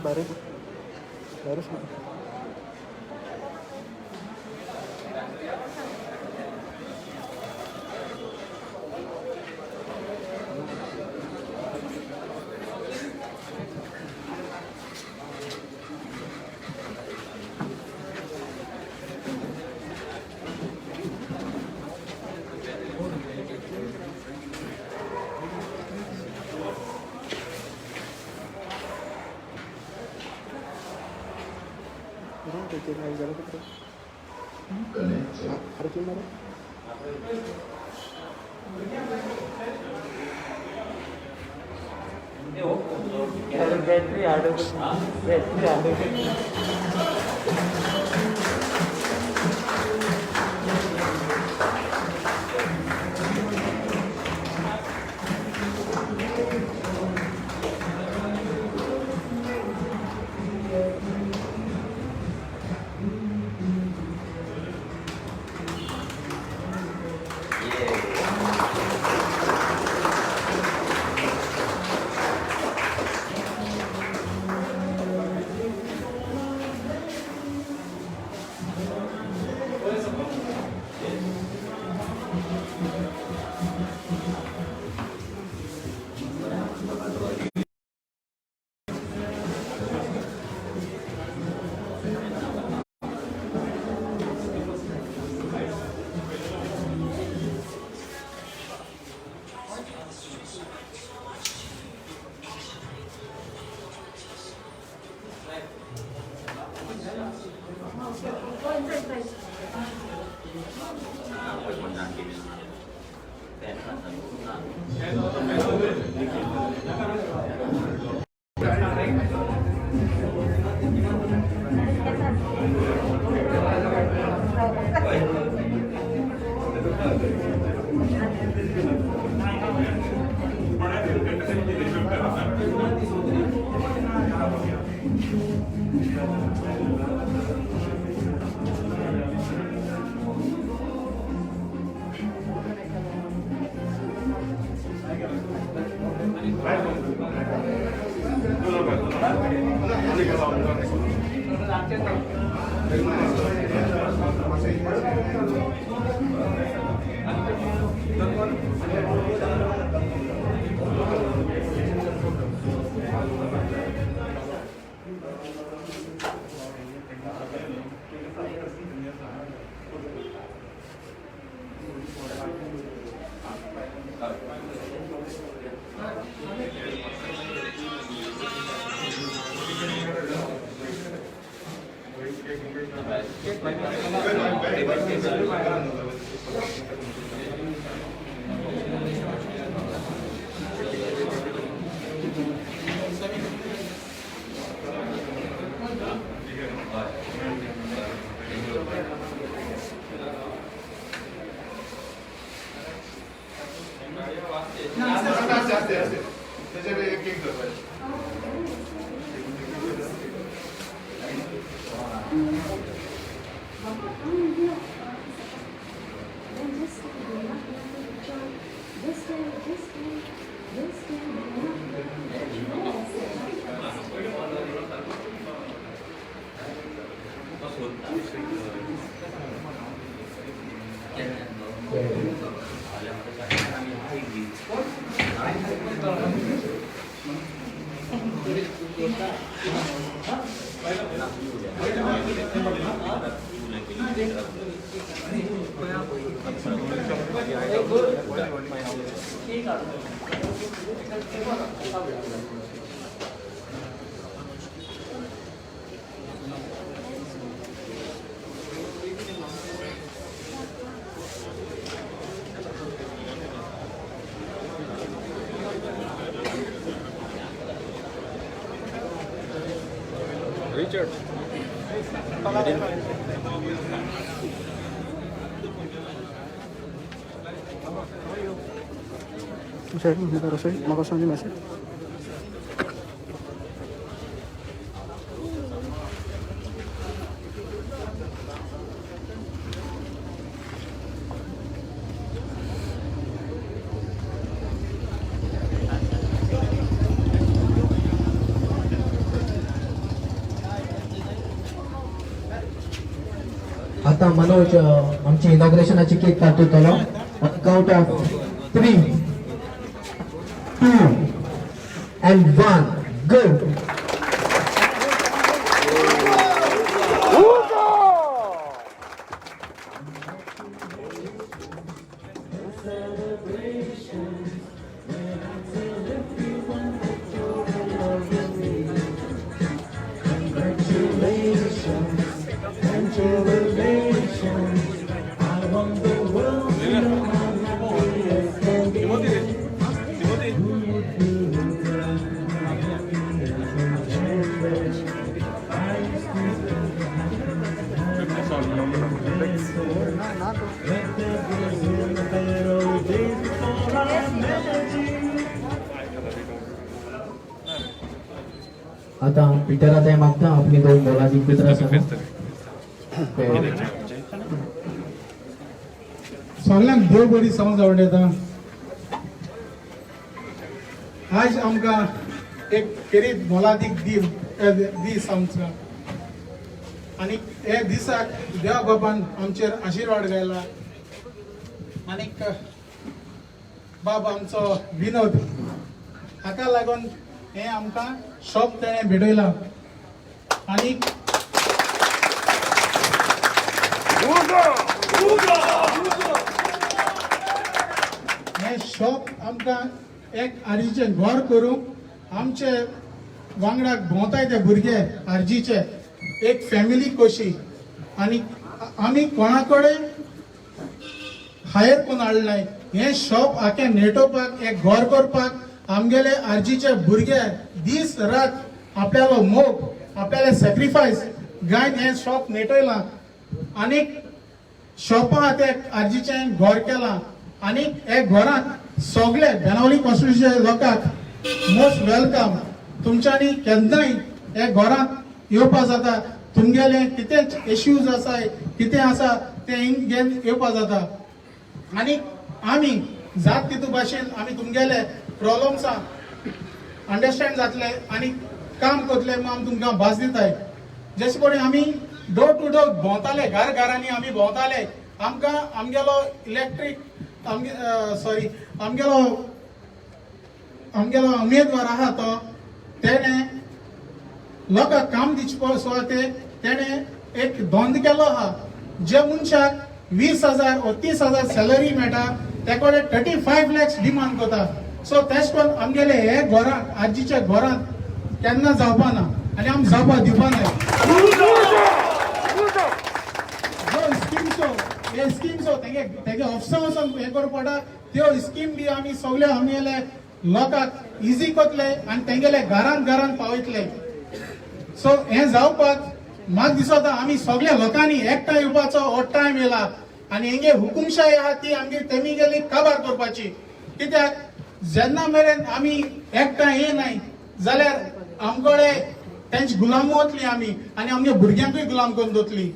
बाहेर बाहेरच बैटरी आडो बैटरी आडो Richard. Saya minta Rosoy, makasih nih masih. आता मनोज आमची इनॉग्रेशनाची केक काढतो काउंट ऑफ 3, 2 and 1 go. आता पीटर आता मागता आपली दोन मोलाची पित्र सगळ्यांक देव बरी समज आवडटा. आज आमकां एक खेरीत मोलादीक दीस आमचो आनी हे दिसाक देवा बाबान आमचेर आशिर्वाद घाला. आनीक बाब आमचो विनोद हाका लागून हे आमकां शॉप तेणें भेटयला. आनीक हे शॉप आमकां एक आरजीचें घर करूंक आमचे वांगडाक भोंवताय ते भुरगे आरजीचे एक फॅमिली कशी. आनी आमी कोणा कडेन हायर कोण हाडनाय. हे शॉप आखें नेटोवपाक एक घर करपाक आमगेले आरजीचे भुरगे दीस रात आपल्यालो मोग आपल्याले सॅक्रिफायस गायन हे शॉप नेटयलां. आनीक शॉपा ते आरजीचें घर केलां. आनीक हे घरांत सगळे बेनावली कॉन्स्टिट्युन्सीचे लोकांक मोस्ट वेलकम. तुमच्यांनी केन्नाय हे घरांत येवपा जाता. तुमगेले कितें इश्यूज आसाय कितें आसा ते हिंग घेवन येवपा जाता. आनीक आमी जात तितू भाशेन आमी तुमगेले प्रॉब्लम्सां अंडरस्टँड जातले आनी काम करतले म्हूण आमी तुमकां भास दिताय. जशे पळय आमी डोर टू डोर भोंवताले घरांनी आमी भोंवताले. आमकां आमगेलो इलेक्ट्रीक आमगेलो उमेदवार आहा तो तेणे लोकांक काम दिवचे सुवातेर तेणे एक धंदो केलो आहा. जे मनशाक 20,000 वा 30,000 सॅलरी मेळटा ते कडेन 35 lakhs डिमांड करता. सो तेश कोन आमगेले हे घरांत आजीच्या घरांत केन्ना जावपा ना आनी आमी जावपा दिवपा नाय. हे स्किम्स तेगे ऑफिसां वचून हे करपा पडटा. त्यो स्कीम बी आमी सगळे आमगेले लोकांक इजी करतले आनी तेंगेले घरांत पावयतले. सो हे जावपाक म्हाका दिसता आमी सगळ्या लोकांनी एकठांय येवपाचो हो टायम येयला. आनी हेंगे हुकुमशाही आहा ती आमगे तेमी गेली काबार करपाची. कित्याक जेन्ना मेरेन आमी एकठांय येनाय जाल्यार आमकडे तेंची गुलाम वतली आमी आनी आमगे भुरग्यांकूय गुलाम करून दवरतली.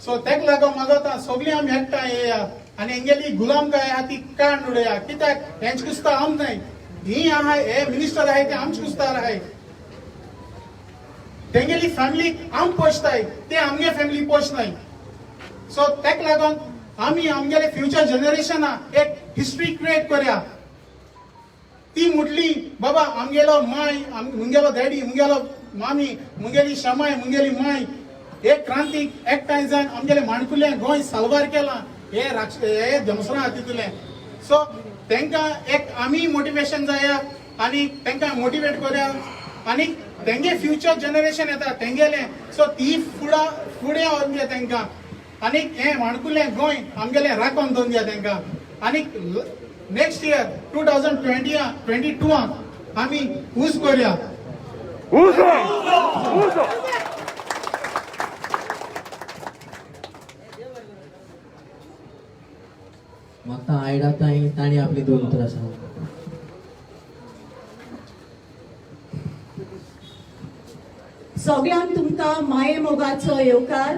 सो तेका लागून मागता सगळीं आमी एकठांय येया आनी हेंगेली गुलामकाय आहा ती काडून उडया. कित्याक हेंचे कुस्तार आम नाय. ही आहा हे मिनिस्टर आहाय ते आमचे कुस्तार आहाय. तेंगेली फॅमिलीक आम पोसताय ते आमगे फॅमिली पोसनाय. सो तेका लागून आमी आमगेले फ्युचर जनरेशना एक हिस्ट्री क्रिएट करया. ती म्हटली बाबा आमगेलो माय मुंगेलो डॅडी मुंगेलो मामी मुंगेली शमाय मुंगेली माय एक क्रांतीक एकठांय जावन आमगेले माणकुले गोंय साल्वार केलां हे जमसरा हातींतले. सो तेंकां एक आमी मोटिवेशन जाया आनी तेंकां मोटिवेट करया आनी तेंगे फ्युचर जनरेशन येता तेंगेले. सो ती फुडें व्हरया तेंकां आनी हे माणकुले गोंय आमगेले राखोन दवरया तेंकां. आनी नेक्स्ट इयर 2022 आमी ऊस करया. म्हाका आयडा ताणी आपली दोन उतरां सांग. सगळ्यांक तुमकां माये मोगाचो येवकार.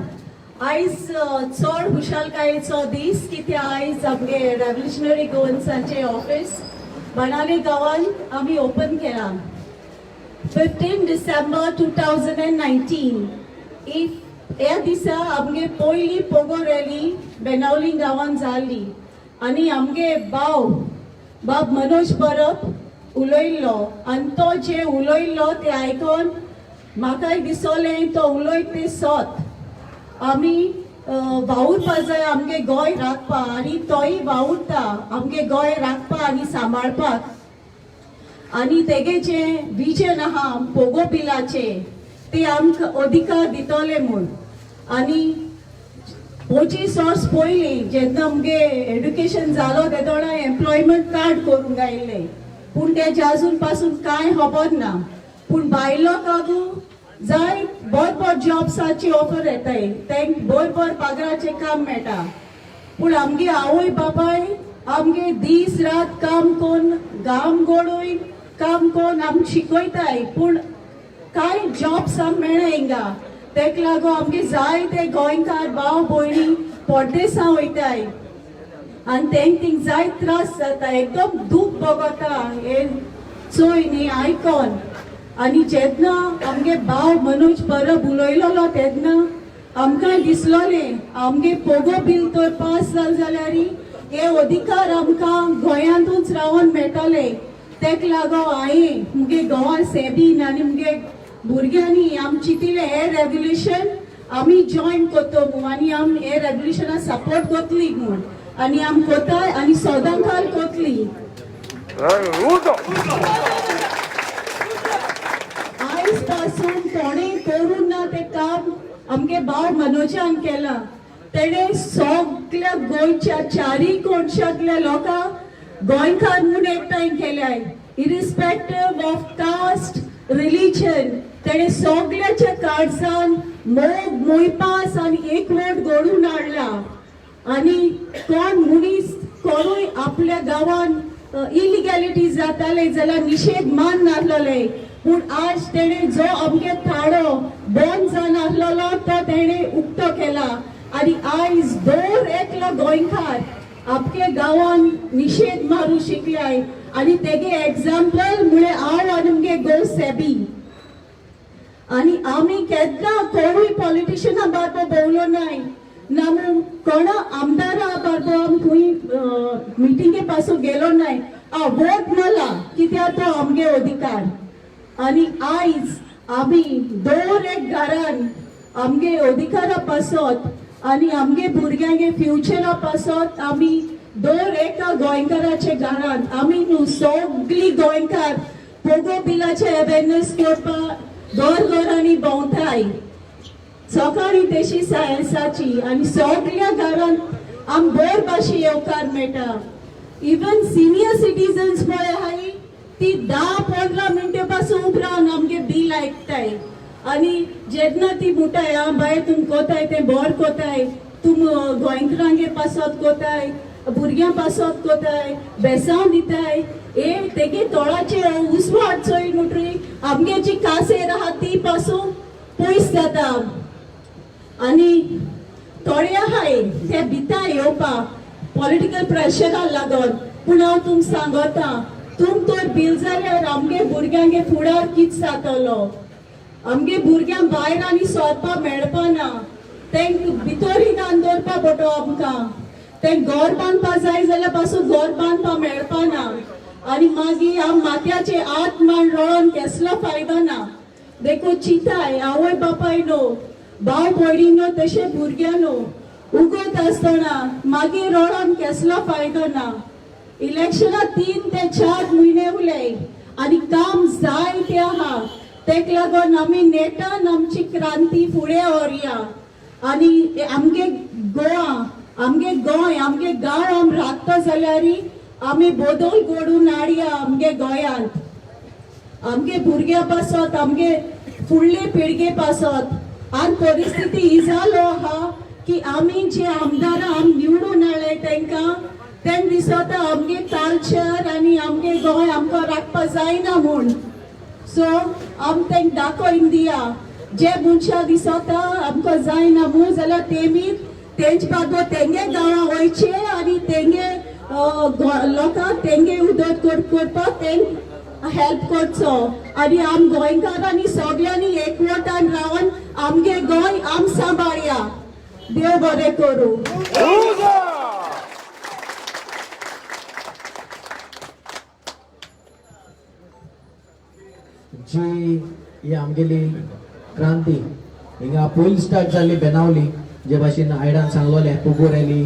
आयज चड खुशालकायेचो दीस कित्याक आयज आमगे रेव्होल्युशनरी गोवन्सांचे ऑफिस बनावले गांवांत आमी ओपन केलां. 15 December 2019 if ह्या दिसा आमगे पयली पोगो रॅली बेनावली गांवांत जाल्ली आनी आमगे बाब मनोज परब उलयल्लो आनी तो जे उलयल्लो ते आयकोन म्हाकाय दिसोलें तो उलयत ते सोत आमी वावुरपा जाय आमगे गोंय राखपा आनी तोय वावुरता आमगे गोंय राखपा आनी सांबाळपाक आनी तेगे जे विजन आहा पोगो बिलाचे ते आमकां अधिकार दितले म्हूण आनी 25 वर्स पयलीं जेन्ना आमगे एड्युकेशन जालो तेदोणा एम्प्लॉयमेंट कार्ड करूंक आयिल्ले पूण तेजे आजून पासून कांय खबर ना पूण बायलो कागू जाय बोर जॉब्साची ऑफर येताय तेंक बोर पगाराचे काम मेळटा पूण आमगे आवय बापाय आमगे दीस रात काम कोन गाम गोडूय काम कोन आम शिकयताय पूण कांय जॉब्स आम मेळना हिंगा तेक लागो आमगे जाय ते गोंयकार भाव भयणी पोड्डेसां वयताय आनी तेंक थिंग जाय त्रास जाता एकदम दूख भोगता हे चोय न्ही आयकोन आनी जेन्ना आमगे भाव मनोज परब उलयलोलो तेन्ना आमकां दिसलोलें आमगे पोगो बिल तर पास जाल जाल्यार हे अधिकार आमकां गोंयांतूच रावन मेळटले तेक लागो हांवें मुगे गांवां सेबीन आनी मुगे भुरग्यांनी आम चिंतिल्लें हें रेव्होल्युशन आमी जॉयन कोतो म्हूण आनी आम हे रेव्होल्युशनाक सपोर्ट कोतली म्हूण आनी आम कोताय आनी सोदां काल कोतली आयज पासून थोडे करून ना ते काम आमगे भाव मनोजान केला तेणे सगळ्या गोंयच्या चारी कोणशांतल्या लोकांक गोंयकार म्हूण एकठांय केल्याय इरिस्पेक्टीव ऑफ कास्ट रिलीजन तेणे सगळ्याच्या काळजान मोग मोयपास आनी एकवट घडून हाडला आनी कोण मनीस कोणूय आपल्या गांवान इलिगॅलिटी जाताले जाल्यार निषेध मान नासलोले पूण आज तेणे जो आमगे थाळो बंद जावन आसलोलो तो तेणे उक्तो केला आनी आयज दर एकलो गोंयकार आपल्या गांवान निषेध मारूं शिकल्याय आनी तेगे एग्जाम्पल म्हळ्यार हांव आनी आमगे गो सेबी आनी आमी केन्ना कोणूय पॉलिटिशियना बारबो भोंवलो नाय नामू कोणा आमदारा बारबो आम खंय मिटिंगे पासून गेलो नाय वोट मला कित्याक तो आमगे अधिकार आनी आयज आमी दर एक घरान आमगे अधिकारा पासत आनी आमगे भुरग्यांगे फ्युचरा पासत आमी दर एका गोंयकाराचे घरान आमी न्हू सगळी गोंयकार पोगो बिलाचे अवेरनेस करपाक घर घरांनी भोंवताय सकाळी तेशी सायन्साची आनी सगळ्या घरान आम बरे भाशे येवकार मेळटा इवन सिनियर सिटीजन्स पळय हाय ती 10-15 मिनटां पासून उब रावन आमगे बिल आयकताय आनी जेन्ना ती म्हणटाय आ बाय तुम कोताय ते बोर कोताय तुम गोंयकारांगे पासत कोताय भुरग्यां पासत कोताय बेसांव दिताय ए तेगे तोळाचे उसवाट चोय म्हणटरी आमगे जी कासेर आहा ती पासून पयस जाता आनी थोडे आहाय ते भिता येवपाक पॉलिटिकल प्रेशराक लागोन पूण हांव तुमकां सांगता तुम तर बिल जाल्यार आमगे भुरग्यांगे फुडार कित जातलो आमगे भुरग्यांक भायर आनी सोदपा मेळपा ना तेंक भितोरीन दवरपा पडटो आमकां तेंक घर बांदपा जाय जाल्यार पासून घर बांदपा मेळपा ना आनी मागीर हांव माथ्याचे हात मान रोळोन केसलो फायदो ना देखो चिंताय आवय बापाय न्हू भाव भयणी न्हू तशे भुरग्यां न्हू उगत आसतना मागीर रोळोन केसलो फायदो ना इलेक्शना 3 ते 4 म्हयने उरले आनी काम जाय ते आहा तेक लागोन आमी नेटान आमची क्रांती फुडें व्हरया आनी आमगे गोवा आमगे गोंय आमगे गांव आम राखता जाल्यार आमी बदल घडून हाडया आमगे गोंयांत आमगे भुरग्यां पासत आमगे फुडले पिळगे पासत आनी परिस्थिती ही जालो आहा की आमी जे आमदारां आम निवडून हाडले तेंकां तें दिसता आमगे कल्चर आनी आमगे गोंय आमकां राखपा जायना म्हूण सो आम तेंक दाखोवन दिया जे मनशां दिसता आमकां जायना म्हूण जाल्यार तेमी तेंच बाबा तेंगे गांवां वयचे आनी तेंगे लोकांक तेंगे उदक करपाक तेंक हेल्प करचो आनी आम गोंयकारांनी सगळ्यांनी एकवटान रावन आमगे गोंय आम सांबाळया देव बरें करूं. जी ही आमगेली क्रांती हिंगा पयली स्टार्ट जाल्ली बेनावली जे भाशेन आयडान सांगलोले पुगूर आयली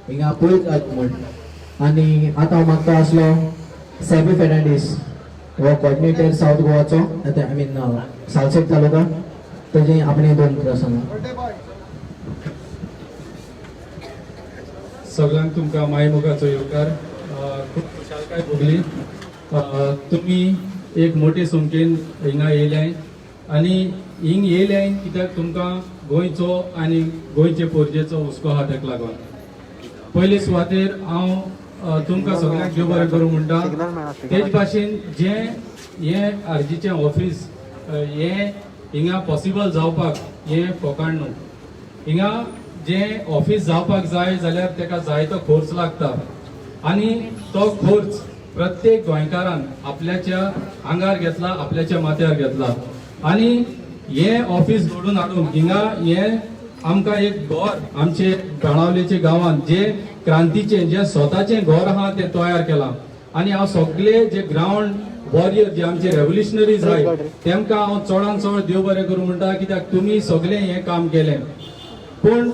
हिंगा पयलीच म्हण आनी आतां हांव मागता आसलो सॅबी फेर्नांडीस हो कॉर्डिनेटर साऊथ गोवाचो आय मीन सालसेट तालुका तेजे आपणे 2 प्रसंग. सगळ्यांक तुमकां माय मोगाचो येवकार. खूब खुशालकाय भोगली. तुमी एक मोठे संख्येन हिंगा येयल्याय आनी हिंग येयल्याय कित्याक तुमकां गोंयचो आनी गोंयचे पोरजेचो हुस्को आहा ताका लागून. पयले सुवातेर हांव तुमकां सगळ्यांक देव बरें करूं म्हणटा. तेच भाशेन जें हें आरजीचें ऑफीस हें हिंगा पॉसिबल जावपाक हें फकाण न्हू. हिंगा जें ऑफीस जावपाक जाय जाल्यार ताका जायतो खर्च लागता आनी तो खर्च प्रत्येक गोंयकारान आपल्याच्या आंगार घेतला, आपल्याच्या माथ्यार घेतला आनी हे ऑफीस घडून हाडून हिंगा हे आमकां एक घर आमचे बाणावलेचे गांवांत जे क्रांतीचे जे स्वताचे घर आहा ते तयार केलां आनी हांव सगळे जे ग्राउंड वॉरियर जे आमचे रेव्होल्युशनरीज आहाय तेमकां हांव चडांत चड देव बरें करूं म्हणटा कित्याक तुमी सगळें हें काम केलें. पूण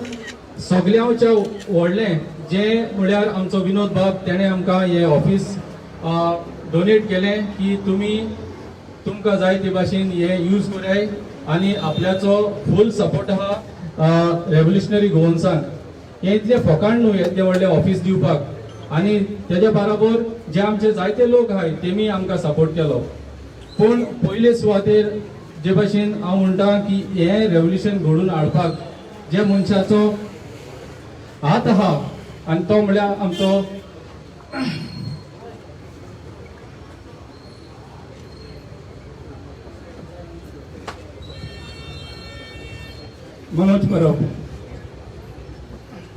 सगळ्यांच्या व्हडलें जें म्हळ्यार आमचो विनोद बाब तेणें आमकां हें ऑफीस डोनेट केलें की तुमी तुमकां जाय ते भाशेन हें यूज कराय आनी आपल्याचो फूल सपोर्ट आहा रेव्होल्युशनरी गोवन्सांक. हें इतलें फकाण न्हू येतलें व्हडलें ऑफीस दिवपाक आनी तेज्या बराबर जे आमचे जायते लोक आहाय तेमी आमकां सपोर्ट केलो. पूण पयले सुवातेर जे भाशेन हांव म्हणटा की हें रेव्होल्युशन घडून हाडपाक जे मनशाचो हात आहा आनी तो म्हळ्यार आमचो मनोज परब.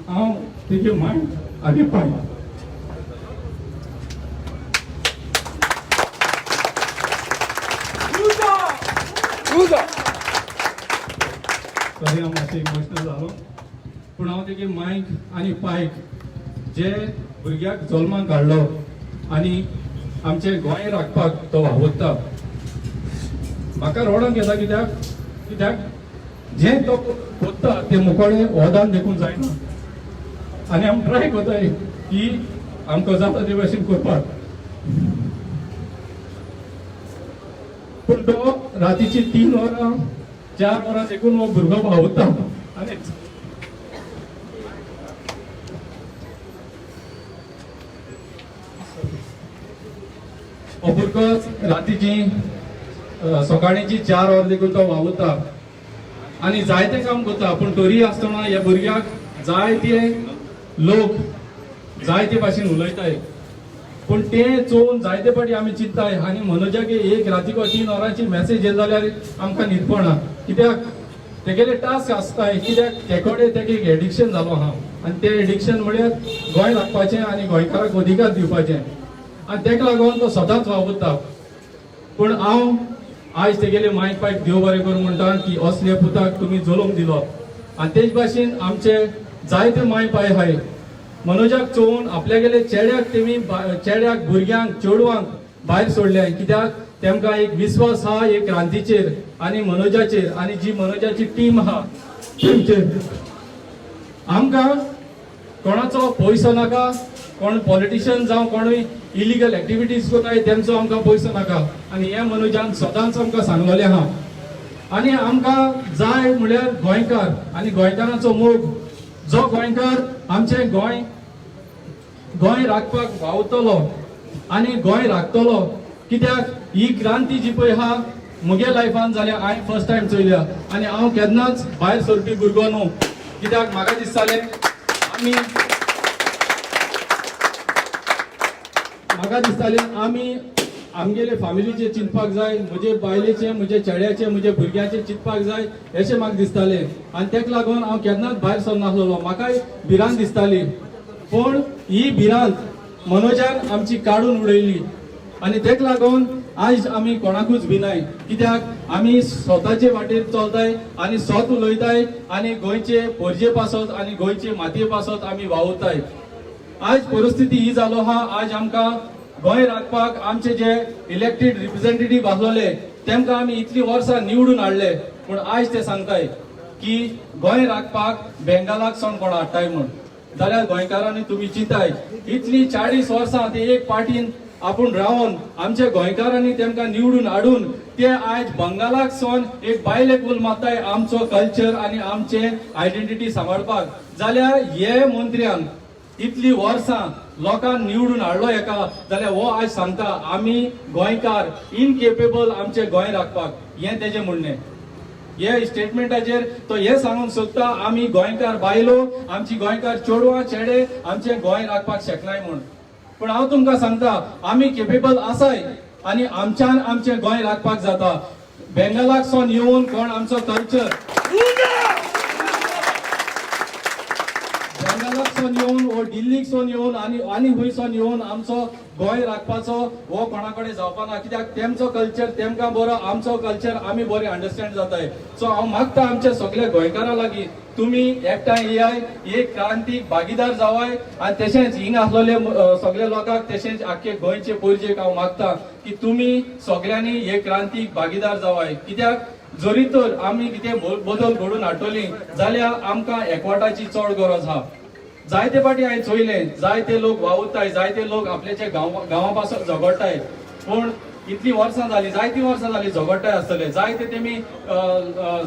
हांव तेजे माय आनी पाय सॉरी हांव मातशें इमोशनल जालो. पूण हांव तेगे मायक आनी पायक जे भुरग्याक जल्माक हाडलो आनी आमचे गोंय राखपाक तो वावुरता म्हाका रडोंक येता कित्याक जें तो कोत्ता तें मुकोडे वोदान देखून जायना आनी आमी ट्राय कोताय की आमकां जाता ते भाशेन करपाक. पूण तो रातीची 3 वरां 4 वरां देखून हो भुरगो भावता आनी हो भुरगो रातीची सकाळीची 4 वरां देखून तो वावुरता आनी जायते काम करता. पूण तरी आसतना ह्या भुरग्याक जायते लोक जायते भाशेन उलयताय पूण तें चोवन जायते फाटी आमी चिंतताय आनी मनोजाक एक रातीको 3 वरांची मॅसेज येयली जाल्यार आमकां न्हिदपणा कित्याक तेगेले टास्क आसताय कित्याक तेकोडे तेगे एक एडिक्शन जालो आहा आनी तें एडिक्शन म्हळ्यार गोंय राखपाचें आनी गोंयकाराक अधिकार दिवपाचें आनी तेका लागून तो सदांच वावुरता. पूण हांव आयज तेगेले मायक पायक देव बरें करूं म्हणटा की असले पुताक तुमी जल्म दिलो आनी तेच भाशेन आमचे जायते माय पाय आहाय मनोजाक चोवन आपल्यागेले चेड्याक भुरग्यांक चेडवांक भायर सोडले कित्याक तेमकां एक विश्वास आहा एक क्रांतीचेर आनी मनोजाचेर आनी जी मनोजाची टीम आहा तेंचेर. आमकां कोणाचो पयसो नाका, कोण पॉलिटिशियन जावं कोणूय इलिगल एक्टिविटीज कोताय तेंचो आमकां पयसो नाका आनी हें मनोजान सदांच आमकां सांगलोलें आहा. आनी आमकां जाय म्हळ्यार गोंयकार आनी गोंयकारांचो मोग जो गोंयकार आमचें गोंय राखपाक वावुरतलो आनी गोंय राखतलो कित्याक ही क्रांती जी पळय आहा म्हगे लायफान जाल्यार हांवें फर्स्ट टायम चोयल्या आनी हांव केन्नाच भायर सरपी भुरगो न्हू कित्याक म्हाका दिसतालें आमी आमगेले फॅमिलीचे चिंतपाक जाय म्हजे बायलेचे म्हजे चेड्याचे म्हजे भुरग्याचे चिंतपाक जाय अशें म्हाका दिसतालें आनी तेका लागून हांव केन्नाच भायर सरनासलो म्हाकाय भिरांत दिसताली. पूण ही भिरांत मनोजान आमची काडून उडयली आनी तेका लागून आज आमी कोणाकूच भिनाय, कित्याक आमी स्वताचे वाटेर चलताय आनी स्वत उलयताय आनी गोंयचे पोरजे पासत आनी गोंयचे मातये पासत आमी वावुरताय. आज परिस्थिती ही जालो हा, आज आमकां गोंय राखपाक आमचे जे इलेक्टेड रिप्रेझेंटेटिव्ह आसलोले तेमकां आमी इतली वर्सां निवडून हाडले, पूण आज ते सांगताय की गोंय राखपाक बेंगालाक सोन कोण हाडटाय म्हण. जाल्यार गोंयकारांनी तुमी चिंताय, इतली 40 वर्सां ते एक पार्टीन आपूण रावन आमच्या गोंयकारांनी तेमकां निवडून हाडून ते आज बंगालाक सोन एक बायलेक उल मारताय आमचो कल्चर आनी आमचे आयडेंटिटी सांबाळपाक. जाल्यार हे मंत्र्यान इतली वर्सां लोकांक निवडून हाडलो एका, जाल्यार हो आज सांगता आमी गोंयकार इनकेपेबल आमचे गोंय राखपाक. हे तेजे म्हणणें. हे स्टेटमेंटाचेर तो हे सांगूंक सोदता आमी गोंयकार बायलो, आमची गोंयकार चेडवां चेडे आमचे गोंय राखपाक शकनाय म्हूण. पूण हांव तुमकां सांगता आमी केपेबल आसाय आनी आमच्यान आमचे गोंय राखपाक जाता. बेंगालाक सोन येवन कोण आमचो कल्चर बेंगालाक सोन येवन वो दिल्लीक सोन येवन आनी खंयसोन येवन आमचो गोंय राखपाचो हो कोणा कडेन जावपाना, कित्याक तेमचो कल्चर तेमकां बरो, आमचो कल्चर आमी बरे अंडरस्टँड जाताय. सो हांव मागता आमच्या सगळ्या गोंयकारां लागीं तुमी एकठांय येयाय, एक क्रांतीक भागीदार जावाय आनी तशेंच हिंग आसलेले सगळ्या लोकांक तशेंच आख्खे गोंयचे पोरजेक हांव मागता की तुमी सगळ्यांनी हे क्रांतीक भागीदार जावाय. कित्याक जरी तर आमी कितें बदल घडोवन हाडटलीं जाल्यार आमकां एकवटाची चड गरज आहा. जायते फाटी हांवें चोयलें, जायते लोक वावुरताय, जायते लोक आपल्याच्या गांवा पासून झगडटाय, पूण इतली वर्सां जाली, जायती वर्सां जाली झगडटाय आसतले. जायते तेमी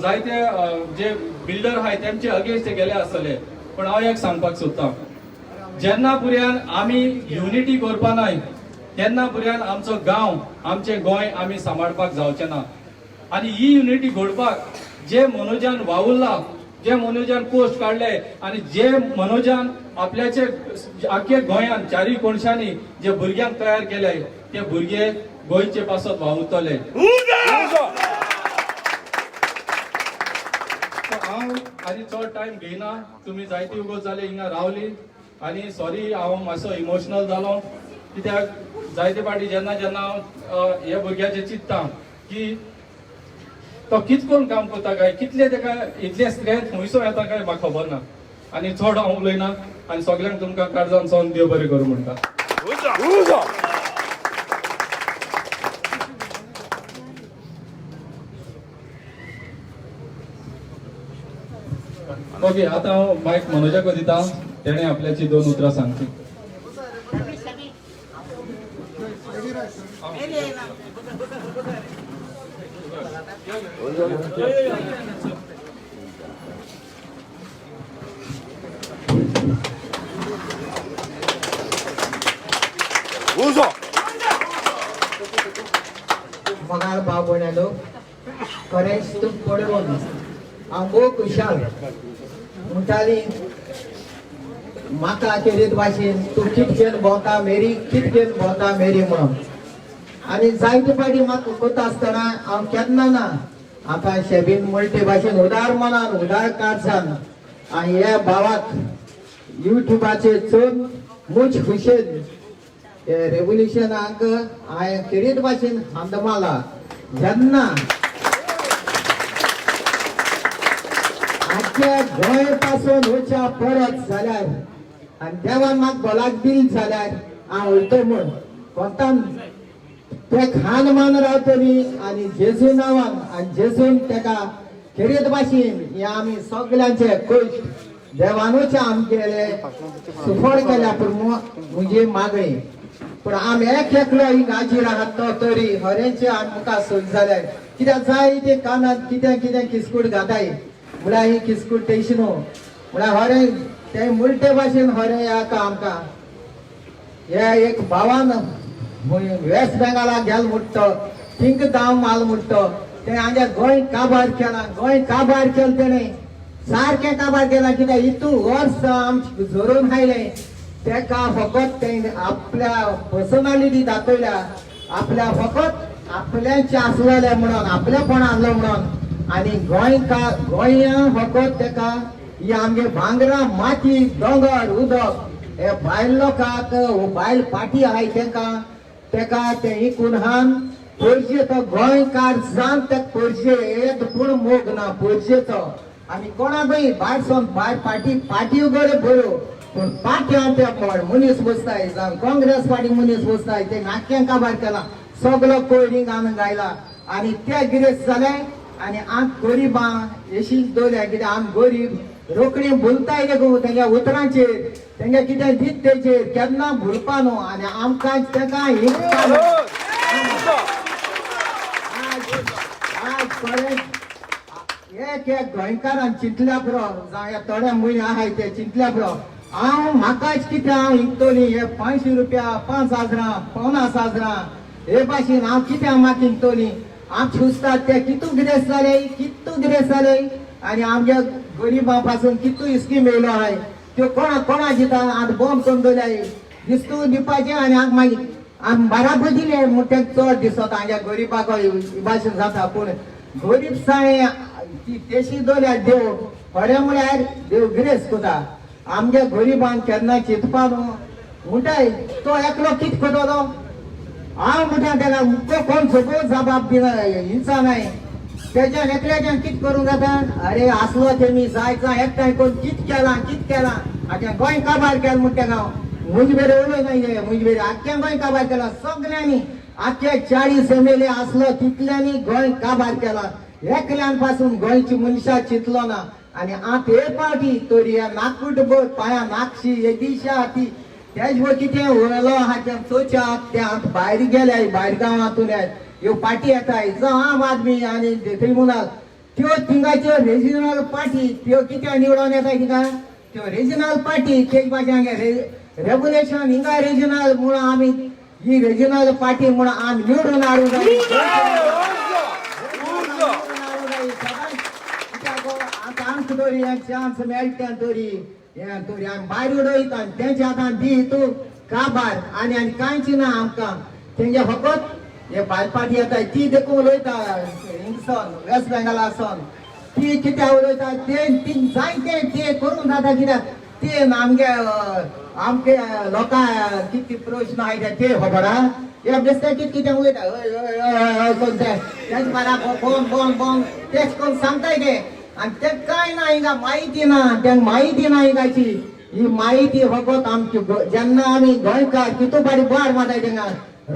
जायते जे बिल्डर आहाय तेमचे अगेन्स्ट गेले आसतले. पूण हांव एक सांगपाक सोदतां, जेन्ना पर्यंत आमी युनिटी करपा नाय तेन्ना पर्यंत आमचो गांव आमचें गोंय आमी सांबाळपाक जावचें ना. आनी ही युनिटी घडपाक जे मनोजान वावुरला, जे मनोजान पोस्ट काढले आनी जे मनोजान आपल्याचे आख्खे गोंयान चारी कोणशांनी जे भुरग्यांक तयार केले ते भुरगे गोंयचे पासत वावुरतले. हांव आनी चड टायम घेयना, तुमी जायती उगोज जाले हिंगा रावली आनी सॉरी हांव मातसो इमोशनल जालो, कित्याक जायते फाटी जेन्ना जेन्ना हांव हे भुरग्याचेर चिंतता की तो कितकोन काम करता काय, कितले तेका इतले स्ट्रेंथ खंयसो येता काय म्हाका खबर ना. आनी चड हांव उलयना आनी सगळ्यांक तुमकां काळजान सोन देव बरें करूं म्हणटा. ओके, आतां हांव मायक मनोजाक दिता, तेणें आपल्याची 2 उतरां सांगची. मगाळ भाव भयणालो खरेंच तूं पडून हांव खूब खुशाल म्हणटाली म्हाका खेरीत भाशेन तूं कितकेन भोंवता मेरी, कितकेन भोंवता मेरी म्हणून. आनी जायते फाटी म्हाका कोता आसतना हांव केन्ना ना आतां शेबीन म्हणटे भाशेन उदार मनान उदार काळजान आनी ह्या भावाक युट्यूबाचेर चोवन मुच खुशेन रेव्होल्युशनाक हांवें खेरीत भाशेन हांदमाला. जेन्ना आख्या गोंय पासून वचा परत जाल्यार आनी देवान म्हाका भलाक दिल जाल्यार हांव वयता म्हूण कोंतान ते खान मान रावतली आनी जेजू नांवान आनी जेजून तेका खेरीत भाशेन हे आमी सगळ्यांचे खुश देवानूच आमगेले सुफळ केल्या पूण म्हजी मागणी. पूण आमी एक एकलो ही गाजी राहत तो तरी हरेंचे आमकां सोय जाल्यार कित्याक जाय ते कानात कितें कितें किसकूट घाताय म्हळ्यार ही किसकूट टेशन म्हळ्यार हरें ते मुलटे भाशेन हरें याका आमकां. हे एक भावान वेस्ट बेंगालाक गेल म्हणटा थिंक दाव माल म्हणटा ते हांगे गोंय काबार केला. गोंय काबार केलें तेणें सारकें काबार केलां कित्याक इतू वर्स आमचे जोरून हायले तेका फकत ते आपल्या पर्सनालिटी दाखयल्या, आपल्या फकत आपल्याचे आसलेले म्हणून आपलेपण आसलो म्हणून. आनी गोंया फकत तेका ही आमगे भांगरां माती दोंगर उदक हे भायल लोकांक बायल पाटी आहाय तेका ते इकून हान पोरजे तो गोंयकार जावन ते पोरजे एक पूण मोग ना पोरजेचो आनी कोणाकूय भायर सोन भायर पार्टी बऱ्यो बऱ्यो पूण पार्ट्यां ते मनीस बसताय जावं काँग्रेस पार्टी मनीस बसताय ते नाक्यां काबार केला सगलो कोयरींग आमी गायला आनी ते गिरेस्त जाले आनी आम गरीबां एशीच दवरल्या कित्याक आम गरीब रोखडी भुलताय देखून तेंगे उतरांचेर तेंगे कितें दीत तेचेर केन्ना भुलपा न्हू आनी आमकां तेका हिंसपा न्हू. आज परत एक गोंयकारान चिंतल्या पुरो जावं हे थोडे महीने आहाय ते चिंतल्या पुरो हांव म्हाकाच कितें हांव हिंगतोली हे 500 रुपया 5,000 50,000 हे भाशेन हांव कितें म्हाका हिंगतोली हांव सुस्तात ते कितू गिरेस्त जाले आनी आमच्या गरिबां पासून कितू स्कीम येयलो आहाय त्यो कोणा दिता आतां बॉम्ब करून दवरल्याय दिस्तू दिवपाचें आनी हांव मागीर आमी बराबर दिले म्हूण तें चड दिसता हांच्या गरिबाक भाशेन जाता पूण गरीबसाय ती तेशी दवरल्या देव खरें म्हळ्यार देव गिरेस्त कोता आमच्या गरिबांक केन्ना चिंतपा न्हू म्हणटाय तो एकलो कित करतलो हांव म्हणटा तेका कोण सपोज जबाब दिना हिंसा नाय तेज्यान एकल्याच्यान कित करूंक जाता अरे आसलो तेमी जायचा एकठांय करून कित केला आतां गोंय काबार केला म्हूण तेका मुंज बेरे उलय नाय मुंज बेरे आख्ख्या गोंय काबार केला सगल्यांनी आख्खे 40 MLA आसलो तितल्यांनी गोंय काबार केला एकल्यान पासून गोंयची मनशां चिंतलो ना आनी आत हे पार्टी तोरी नागपूट बोट पाया नागशी हे दिशा ती तेज कितें उरलो आहा तें चोवच्याक ते आतां भायर गेल्याय भायर गांवांतून ह्यो पार्टी येताय जावं आम आदमी आनी त्रिमुनाल त्यो थिंगाच्यो रिजनल पार्टी त्यो कितें निवडून येताय थिंगा त्यो रिजनल पार्टी तेज भाशेन रेगुलेशन हिंगा रिजनल म्हणून आमी ही रिजनल पार्टी म्हणून आमी निवडून हाडूंक जाय आतां आमकां तोरी चान्स मेळटा तोरी आमी भायर उडयता तेंचे आतां दी तूं काबार आनी कांयच ना आमकां तेंगे फकत हे भायर पार्टी येता ती देखून उलयता हिंगसोन वेस्ट बेंगालासून ती कितें उलयता ती जायते ते करूंक जाता कित्याक ते आमगे लोकां कितें प्रश्न आहाय ते खबर आहा हे बेश्टे कितें उलयता तेच बारा बोन तेच करून सांगताय ते आनी ते कांय ना हिंगा म्हायती ना तेंक म्हायती ना हिंगाची ही म्हायती फकत आमची जेन्ना आमी गोंयकार कितू पाडी बाड माताय तेंगा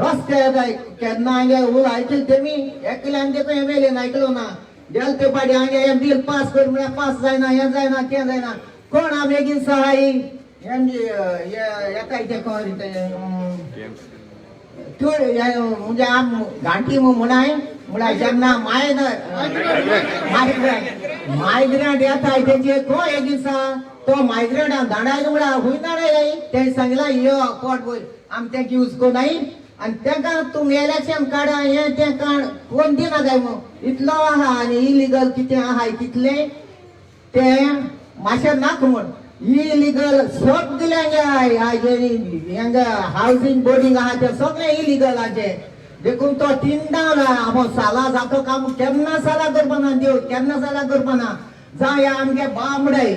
रस्ते येताय केन्ना हांगे उल आयकले तेमी एकल्यान देखून MLA आयकलो ना गेल ते पाडी हांगे हे बील पास कर म्हळ्यार पास जायना हें जायना तें जायना कोण आमी बेगीन सहाय येताय ते कोण म्हणजे आम घांटी म्हणाय म्हळ्यार जेन्ना मायग्रंट येताय तेचे कोण एक दिसा तो मायग्रंट धाडायलो म्हळ्यार खूंय धाडाय तें सांगला यो पोट पळय आमी तेंक यूज कोनाय आनी तेका तुमी इलेक्शन काडा हें तें कोण दिना जाय मग इतलो आहा आनी इलिगल कितें आहाय तितलें तें मातशें नाका म्हण इलिगल सगल्यांगे हेंगे हावजींग बोर्डिंग आहा तें सगळें इलिगल आहाचे देखून तो तिंडा साला जातो काम केन्ना साला करपा ना देव केन्ना साला करपा ना जावं हे आमगे बामडे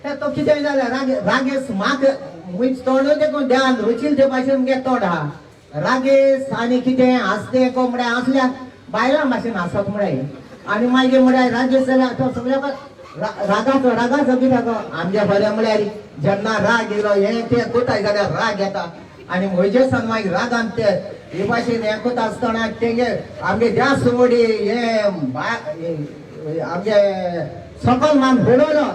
तो कितें जालें रागेश म्हाका मुंज तोंड देखून ध्यान रुचील ते भाशेन मगे तोंड आहा रागेश आनी कितें हांसतें को म्हळ्यार हांसल्यार बायलां भाशेन हांसप म्हळ्यार आनी मागीर म्हळ्यार रागेश जाल्यार तो सगळ्या रागाचो कित्याक आमच्या बरें म्हळ्यार जेन्ना राग येयलो हें तें कोताय जाल्यार राग येता आनी म्हजे सान मागीर रागान ते हे भाशेन हें कोता आसतना तेंगे आमगे त्या सोडी हे आमगे सकल मान घडोवलो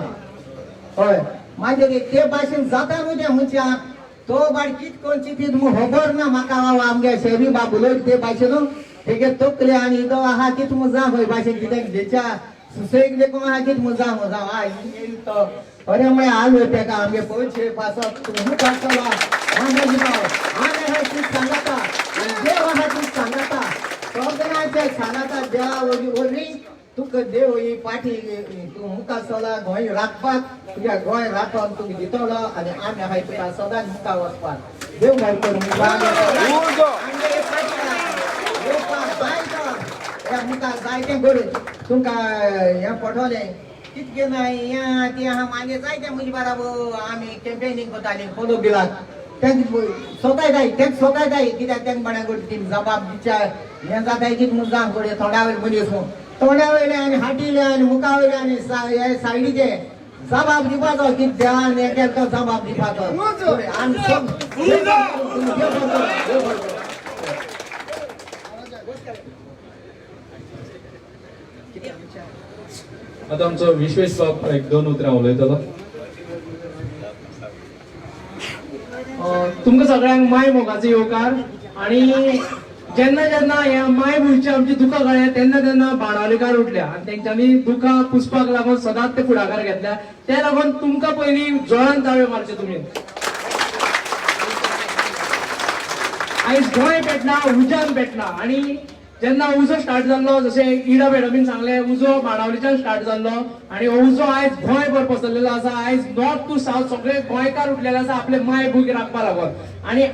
हय मागीर ते भाशेन जाता न्हू त्या मनशाक तो बाड कित कोण चितीत खबर ना म्हाका आमगे शेरी बाब उलयता ते भाशेन तेगे तकले आनी तो आहा कित मुजा खंय भाशेन कितें जेच्या सुसेग देखून आहा कित मुजा आय तो अरे म्हळ्यार आलो तेका आमगे पयशे पासप मुखार चला आनी कित सांगता देव आहा कित सांगता सगळ्यांचे सांगता देवा वरी तुका देव ही पाठी तूं मुखार चला गोंय राखपाक तुज्या गोंय राखोन तुका दितलो आनी आमी आहाय तुका सदांच मुखार वचपाक देव बरें करूं मुखार जायतें करून तुमकां हें पठोवलें कितकें ना हें तें आहा मागीर जायतें म्हजे बाराबर आमी कॅम्पेनींग करतालीं फोलो बिलाक स्वता जाय तें स्वता जाय कित्याक तेंक बऱ्या गोष्टी जबाब दिच्या हें जाताय की मुद्दाम कोडे थोड्या वेळ मनीस तोंड्या वयले आनी हाटीले आनी मुखा वयले आनी हे सायडीचे जबाब दिवपाचो की देवान एकेलो जबाब दिवपाचो आनी आता आमचो विश्वेश बाब एक 2 उतरां उलयतलो. तुमकां सगळ्यांक माय मोगाचो येवकार. आणि जेन्ना जेन्ना ह्या माय भुंयची आमची दुखां कळ्ळे तेन्ना तेन्ना बाणावलीकार उठल्या आनी तेंच्यांनी दुखां पुसपाक लागून सदांच ते फुडाकार घेतल्या. ते लागून तुमकां पयलीं जोरान ताळयो मारच्यो तुमी. आयज गोंय पेटला, उजान पेटला. आणि जेन्ना उजो स्टार्ट जाल्लो जशें इडा मॅडमीन सांगलें उजो बाणावलीच्यान स्टार्ट जाल्लो आणि हो उजो आयज गोंयभर पसरलेलो आसा. आयज नॉर्थ टू सावथ सगळे गोंयकार उठलेले आसा आपले माय भूंय राखपा लागून. आणि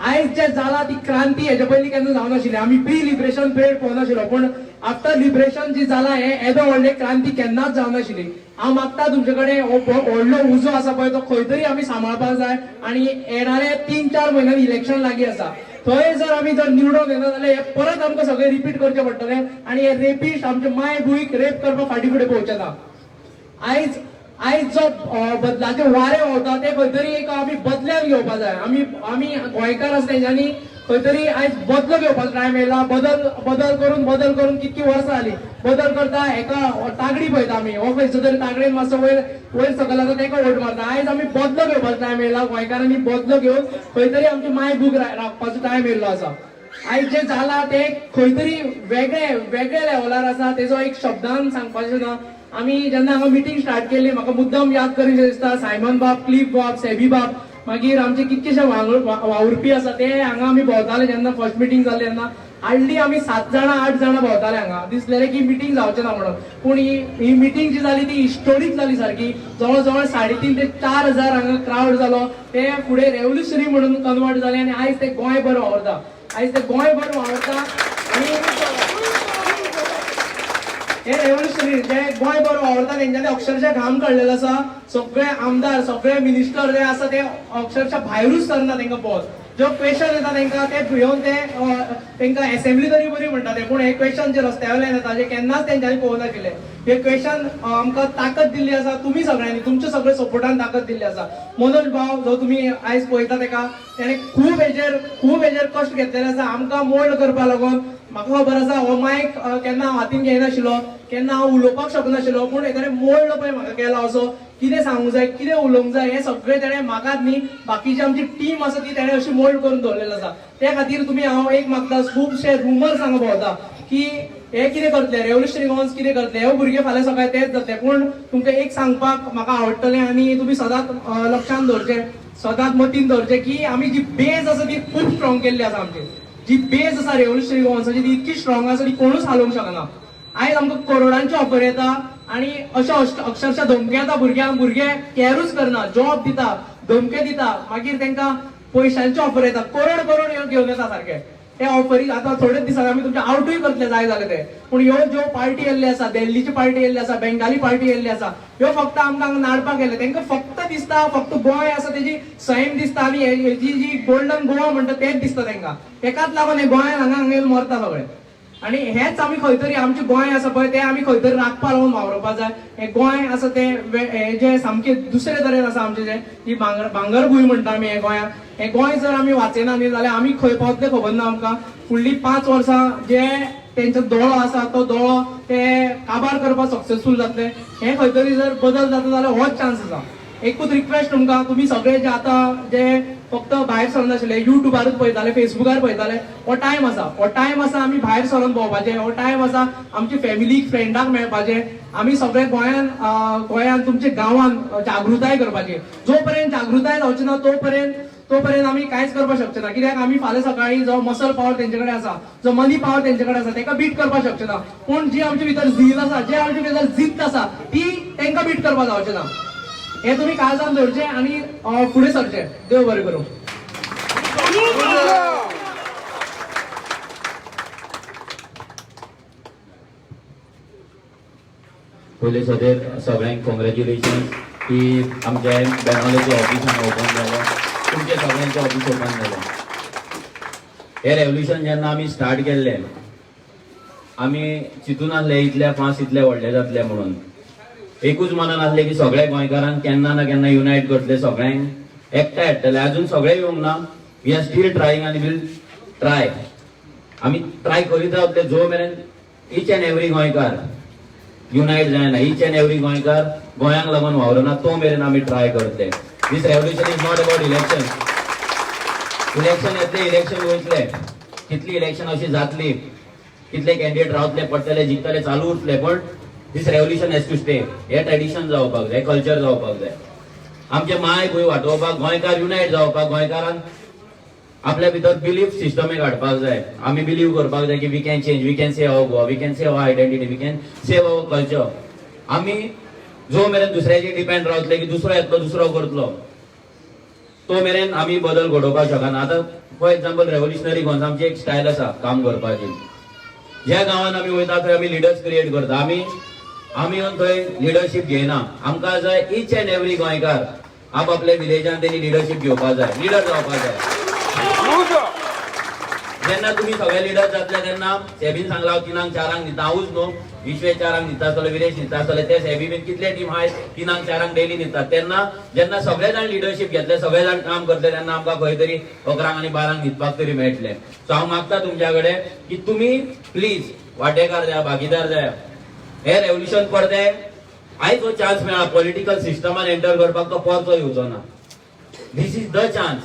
आयज जे जाला ती क्रांती हेजे पयलीं केन्ना जावं नाशिल्ली. आमी प्री लिबरेशन पिरियड पळोवनाशिल्लो पूण आफ्टर लिबरेशन जी जाला हे येदो व्हडले क्रांती केन्नाच जावं नाशिल्ली. हांव मागता तुमचे कडेन व्हडलो उजो आसा पळय तो खंय तरी आमी सांबाळपाक जाय. आणि येणारे 3-4 म्हयन्यांनी इलेक्शन लागीं आसा. थंय जर आमी निवडून येना जाल्यार हे परत आमकां सगळें रिपीट करचें पडटलें. आणि हे रेपिस्ट आमचे माय भूंयक रेप करपाक फाटीं फुडें पळोवचे ना. आयज जो बदलाचे वारे व्हांवता ते खंय तरी एक आमी बदल्यान घेवपाक जाय. आमी गोंयकार आसा तेंच्यांनी खंय तरी आयज बदलो घेवपाचो टायम येयला. बदल करून कितकी वर्सां जालीं बदल करता. एका तागडी पळयता आमी हो खंयचो तरी तागडेन मातसो वयर सकयल आसा तेका वोट मारता. आयज आमी बदलो घेवपाचो टायम येयला. गोंयकारांनी बदलो घेवन खंय तरी आमची माय भूक राखपाचो टायम येयल्लो आसा. आयज जे जाला ते खंय तरी वेगळे लेवलार आसा. तेजो एक शब्दान सांगपाचें ना. आमी जेन्ना हांगा मिटींग स्टार्ट केल्ली म्हाका मुद्दम याद करीत दिसता सायमन बाब, क्लिफ बाब, सेबी बाब, मागीर आमचे कितकेशे वावुरपी आसा ते हांगा आमी भोंवताले. जेन्ना फर्स्ट मिटींग जाल्ली तेन्ना हार्डली आमी 7 जाणां 8 जाणां भोंवताले. हांगा दिसलेलें की मिटींग जावचें ना म्हणून. पूण ही मिटींग जी जाली ती हिस्टोरीक जाली सारकी. जवळ जवळ 3.5 ते 4 हजार हांगा क्रावड जालो. ते फुडें रेव्होल्युशनरी म्हणून कन्वर्ट जाले आनी आयज ते गोंयभर वावरता. हे रेव्होल्युशनरी जे गोंयभर वावरता तेंच्यांनी अक्षरशः घाम काडलेलो आसा. सगळे आमदार सगळे मिनिस्टर जे आसा ते अक्षरशः भायरूच सरना तेंकां पळोवन. जो क्वेश्चन येता तेंकां ते भिवन तेंकां असेंब्ली तरी बरी म्हणटा ते. पूण हे क्वेश्चन जे रस्त्यावयल्यान येता जे केन्नाच तेंच्यांनी पळोवना नाशिल्ले. हे क्वेश्चन आमकां ताकद दिल्ली आसा. तुमी सगळ्यांनी तुमच्या सगळ्या सपोर्टान ताकद दिल्ली आसा. मनोज भाव जो तुमी आयज पळयता तेका तेणे खूब हेजेर कश्ट घेतलेले आसा आमकां मोल्ड करपा लागून. म्हाका खबर आसा हो मायक केन्ना हांव हातीन घेयनाशिल्लो, केन्ना हांव उलोवपाक शकनाशिल्लो. पूण तेणें मोल्ड पळय म्हाका केला असो कितें सांगूंक जाय कितें उलोवंक जाय हे सगळें तेणें म्हाकाच न्ही बाकीची आमची टीम आसा ती तेणें अशी मोल्ड करून दवरलेली आसा. त्या खातीर तुमी हांव एक मागता खुबशे रुमर्स हांगा भोंवता की हे कितें करतले रेव्होल्युशनरी गोवन्स कितें करतले हे भुरगे फाल्यां सकाळी तेच जातले. पूण तुमकां एक सांगपाक म्हाका आवडटलें आनी तुमी सदांच लक्षांत दवरचें सदांच मतीन दवरचें की आमी जी बेज आसा ती खूब स्ट्रॉंग केल्ली आसा. आमची जी बेज आसा रेव्होल्युशनरी गोवन्साची ती इतकी स्ट्रॉंग आसा ती कोणूच हालोवंक शकना. आयज आमकां करोडांची ऑफर येता आणि अशा अक्षरशः धमकी येता भुरगे कॅरूच करना. जॉब दिता धमके दिता मागीर तेंकां पयशांची ऑफर येता. करोड घेवन येता सारखे. ते ऑफरी आतां थोडेच दिसांनी आमी तुमचे आवटूय करतले जाय जाले ते. पूण ह्यो ज्यो पार्टी येयल्ली आसा दिल्लीची पार्टी येयल्ली आसा बेंगाली पार्टी येयल्ली आसा ह्यो फक्त आमकां नाडपाक येयले. तेंकां फक्त दिसता फक्त गोंय आसा तेजी सैम दिसता आनी हेजी जी गोल्डन गोवा म्हणटा तेच दिसता तेंकां. तेकाच लागून हे गोंयान हांगा मरता सगळे. आणि हेच आमी खंय तरी आमचे गोंय आसा पळय ते आमी खंय तरी राखपा लागून वावरपाक जाय. हे गोंय आसा ते हे जे सामके दुसरे तरेन आसा आमचे जे ही भांगर भूंय म्हणटा आमी हे गोंयाक. हे गोंय जर आमी वाचयना न्ही जाल्यार आमी खंय पावतले खबर ना आमकां. फुडली 5 वर्सां जे तेंचो दोळो आसा तो दोळो ते काबार करपाक सक्सेसफूल जातले. हे खंय तरी जर बदल जाता जाल्यार होच चान्स आसा. एकूच रिक्वेस्ट तुमकां तुमी सगळे जे आतां जे फक्त भायर सरनाशिल्ले युट्यूबारूच पळयताले फेसबुकार पळयताले हो टायम आसा आमी भायर सरून भोंवपाचे. हो टायम आसा आमची फॅमिलीक फ्रेंडाक मेळपाचे. आमी सगळे गोंयान तुमच्या गांवान जागृताय करपाची. जो पर्यंत जागृताय जावची ना तोपर्यंत आमी कांयच करपाक शकचे ना. कित्याक आमी फाल्यां सकाळी जो मसल पावर तेंचे कडेन आसा जो मनी पावर तेंचे कडेन आसा तेका बीट करपाक शकचे ना. पूण जी आमचे भितर झील आसा जे आमचे भितर जिद्द आसा ती तेंकां बीट करपाक जावचे ना. हे तुमी काळजान दवरचे आनी फुडें सरचे. देव बरें करूं. पयले सगळ्यांक कॉंग्रॅच्युलेशन की आमच्या बेनावलेचें ऑफिस हांगा ओपन जालें. तुमचे सगळ्यांचे ऑफिस ओपन झाले. हे रेव्होल्युशन जेन्ना आमी स्टार्ट केल्ले आमी चिंतून आसले इतले फास्ट इतले व्हडले जातले म्हणून. एकूच मनान आसले की सगळे गोंयकारांक केन्ना ना केन्ना युनायट करतले, सगळ्यांक एकठांय हाडटले. अजून सगळे येवंक ना. वी आर स्टील ट्रायंग आनी वील ट्राय. आमी ट्राय करीत रावतले जो मेरेन ईच अँड एवरी गोंयकार युनायट जायना, ईच अँड एवरी गोंयकार गोंयांक लागून वावरना, तो मेरेन आमी ट्राय करतले. This revolution is not about election. Election येतले, इलेक्शन वयतले, कितली इलेक्शन अशी जातली, कितले कॅन्डिडेट रावतले, पडटले, जिखतले, चालू उरतले, पण दिस रेव्होल्युशन हॅज टू स्टे. हे ट्रेडिशन जावपाक जाय, कल्चर जावपाक जाय. आमचे माय भूंय वाटोवपाक, गोंयकार युनायट जावपाक, गोंयकारांक आपल्या भितर बिलीफ सिस्टम एक हाडपाक जाय. आमी बिलीव करपाक जाय की we can change, we can save our Goa, we can save our identity, we can save our culture. आमी जो मेरेन दुसऱ्याचेर डिपेंड रावतले की दुसरो येतलो दुसरो करतलो, तो मेरेन आमी बदल घडोवपाक शकना. आतां फॉर एक्झाम्पल रेव्होल्युशनरी गोन्स आमची एक स्टायल आसा काम करपाची. ज्या गांवांत आमी वयता थंय आमी लिडर्स क्रिएट करता. आमी येवन थंय लिडरशीप घेयना. आमकां जाय ईच अँड एवरी गोंयकार आपल्या विलेजान तेणी लिडरशीप घेवपाक जाय, लिडर जावपाक जाय. जेन्ना तुम्ही सगळे लिडर जातले तेन्ना सेबीन सांगला हांव 3-4 दिता, हांवूच न्हू, विश्वेश 4 दिता आसतलो, विरेश दिता आसतले, ते सेबी बीन कितले टीम आहाय 3-4 डेली दितात. तेन्ना जेन्ना सगळे जाण लिडरशीप घेतले, सगळे जाण काम करतले, तेन्ना आमकां खंय तरी 11 आनी 12 न्हिदपाक तरी मेळटले. सो हांव मागता तुमच्या कडेन की तुमी प्लीज वांटेकार जाय, भागीदार जाय. हे रेव्होल्युशन परते आयज हो चान्स मेळ्ळा पॉलिटिकल सिस्टमान एंटर करपाक, तो परतो येवचो ना. This is the chance.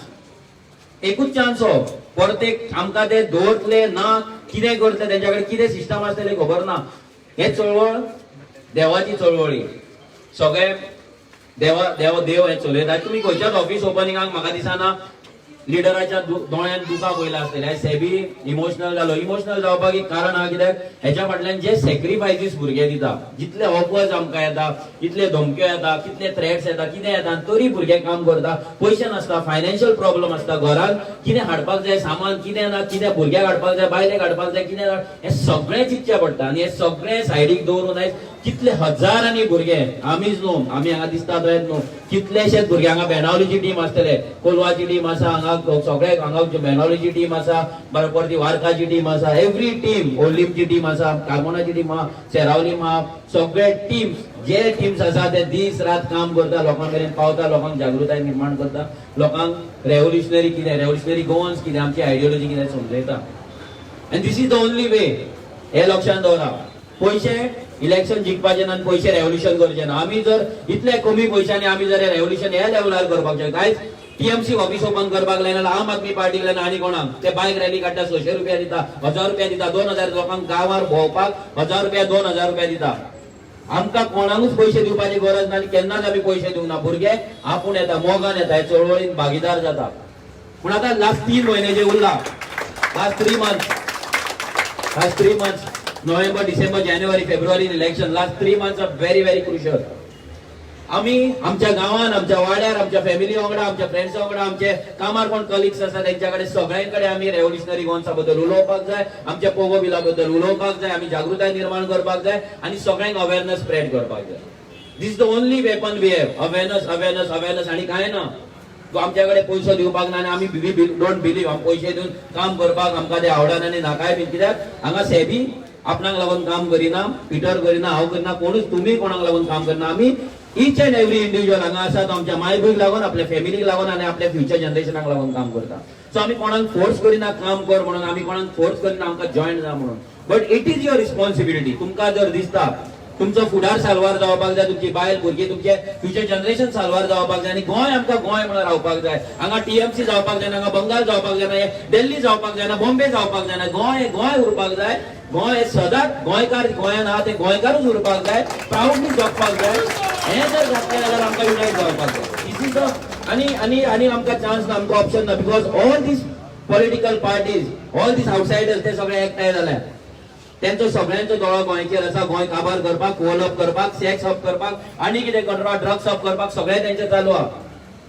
एकूच चान्स हो. परतेक आमकां ते दवरतले ना, कितें करतले, तेंच्या कडेन कितें सिस्टम आसतले खबर ना. हे चळवळ देवाची चळवळी. सगळे देव हे चलयता. तुमी खंयच्याच ऑफिस ओपनिंगाक म्हाका दिसना लिडराच्या दोळ्यान दुकां पयला आसतले. सेबी इमोशनल जालो. इमोशनल जावपाक एक कारण आहा, कित्याक हेच्या फाटल्यान जे सॅक्रिफायसीस भुरगे दिता, जितले ऑफर्स आमकां येता, कितले धमक्यो येता, कितले थ्रेट्स येता, कितें येता, तरी भुरगे काम करता. पयशे नासता, फायनान्शियल प्रॉब्लम आसता, घरान कितें हाडपाक जाय सामान, कितें ना, कितें भुरग्याक हाडपाक जाय, बायलेक हाडपाक जाय, कितें हें सगळें चिंतचें पडटा. आनी हें सगळें सायडीक दवरून आयज कितले हजारांनी भुरगे, आमीच न्हू, आमी हांगा दिसता थंय न्हू, कितलेशेच भुरगे हांगा बेनावलीची टीम आसतले, कोलवाची टीम आसा, हांगा सगळे हांगा बेनावलीची टीम आसा, बरोबर ती वार्काची टीम आसा, एवरी टीम, ओल्लीमची टीम आसा, कार्मोनाची टीम आहा, सेरावली आहा, सगळे टीम्स, जे टीम्स आसा ते दीस रात काम करता, लोकां मेरेन पावता, लोकांक जागृताय निर्माण करता, लोकांक रेव्होल्युशनरी कितें, रेव्होल्युशनरी गोवन्स कितें, आमची आयडियोलॉजी कितें समजयता. And this is the only way. हे लक्षात दवरा. पयशे इलेक्शन जिखपाचे ना, पयशे रेव्होल्युशन करचे ना. आमी जर इतले कमी पयशांनी आमी जर रेव्होल्युशन ह्या लेवलार करपाक शकता. आयज टीएमसी ऑफिस ओपन करपाक लायना, आम आदमी पार्टीक लायना, आनी कोणाक ते बायक रॅली काडटा, 600 रुपया दिता, 1000 रुपया दिता, 2000 लोकांक गांवार भोंवपाक 1000 रुपया 2000 रुपया दिता. आमकां कोणाकूच पयशे दिवपाची गरज ना, आनी केन्नाच आमी पयशे दिवंक ना. भुरगे आपूण येता, मोगान येता, चळवळीन भागीदार जाता. पूण आतां लास्ट 3 म्हयने जे उरला, लास्ट 3 मंथ्स, नोव्हेंबर, डिसेंबर, जानेवारी, फेब्रुवारी election, last 3 months are very very crucial. आमी आमच्या गांवान, आमच्या वाड्यार, आमच्या फॅमिली वांगडा, आमच्या फ्रेंड्सा वांगडा, आमचे कामार कोण कलिग्स आसा तेंच्या कडेन सगळ्यां कडेन आमी रेव्होल्युशनरी गोन्सा बद्दल उलोवपाक जाय, आमच्या पोगो बिला बद्दल उलोवपाक जाय, आमी जागृताय निर्माण करपाक जाय, आनी सगळ्यांक अवेअरनेस स्प्रेड करपाक जाय. This is the only weapon we have. Awareness, awareness, awareness, आनी कांय ना. आमच्या कडेन पयसो दिवपाक ना, आनी आमी डोंट बिलीव पयशे दिवन काम करपाक आमकां ते आवडना, आनी नाकाय बी. कित्याक हांगा सेबी आपणाक लागून काम करिना, पिटर करिना, हांव करिना, कोणूच तुमी कोणाक लागून काम करना. आमी ईच अँड एवरी इंडिव्हिज्युअल हांगा आसा तो आमच्या माय भूंयक लागून, आपल्या फॅमिलीक लागून, आनी आपल्या फ्युचर जनरेशनाक लागून काम करता. सो आमी कोणाक फोर्स करिना काम कर म्हणून, आमी कोणाक फोर्स करिना आमकां जॉयन जा म्हणून. But it is your responsibility. तुमकां जर दिसता तुमचो फुडार साल्वार जावपाक जाय, तुमची बायल भुरगीं, तुमचे फ्युचर जनरेशन साल्वार जावपाक जाय, आनी गोंय आमकां गोंय म्हणून रावपाक जाय. हांगा टीएमसी जावपाक जायना, हांगा बंगाल जावपाक जायना, दिल्ली जावपाक जायना, बॉम्बे जावपाक जायना. गोंय गोंय उरपाक जाय. गोंय सदांच गोंयकार गोंयान आहा ते गोंयकारूच उरपाक जाय, प्राऊडली जगपाक जाय. हें जर जातलें जाल्यार आमकां युनायट जावपाक जाय. दिस इज द आनी आमकां चान्स ना, आमकां ऑप्शन ना. Because all these political parties, all these outsiders, ते सगळे एकठांय जाल्यात. त्यांचो सगळ्यांचो दोळो गोंयचेर आसा. गोंय काबार करपाक, कोल अप करपाक, सेक्स अप करपाक, आनी कितें करपाक, ड्रग्स अप करपाक, सगळें तेंचें चालू आहा.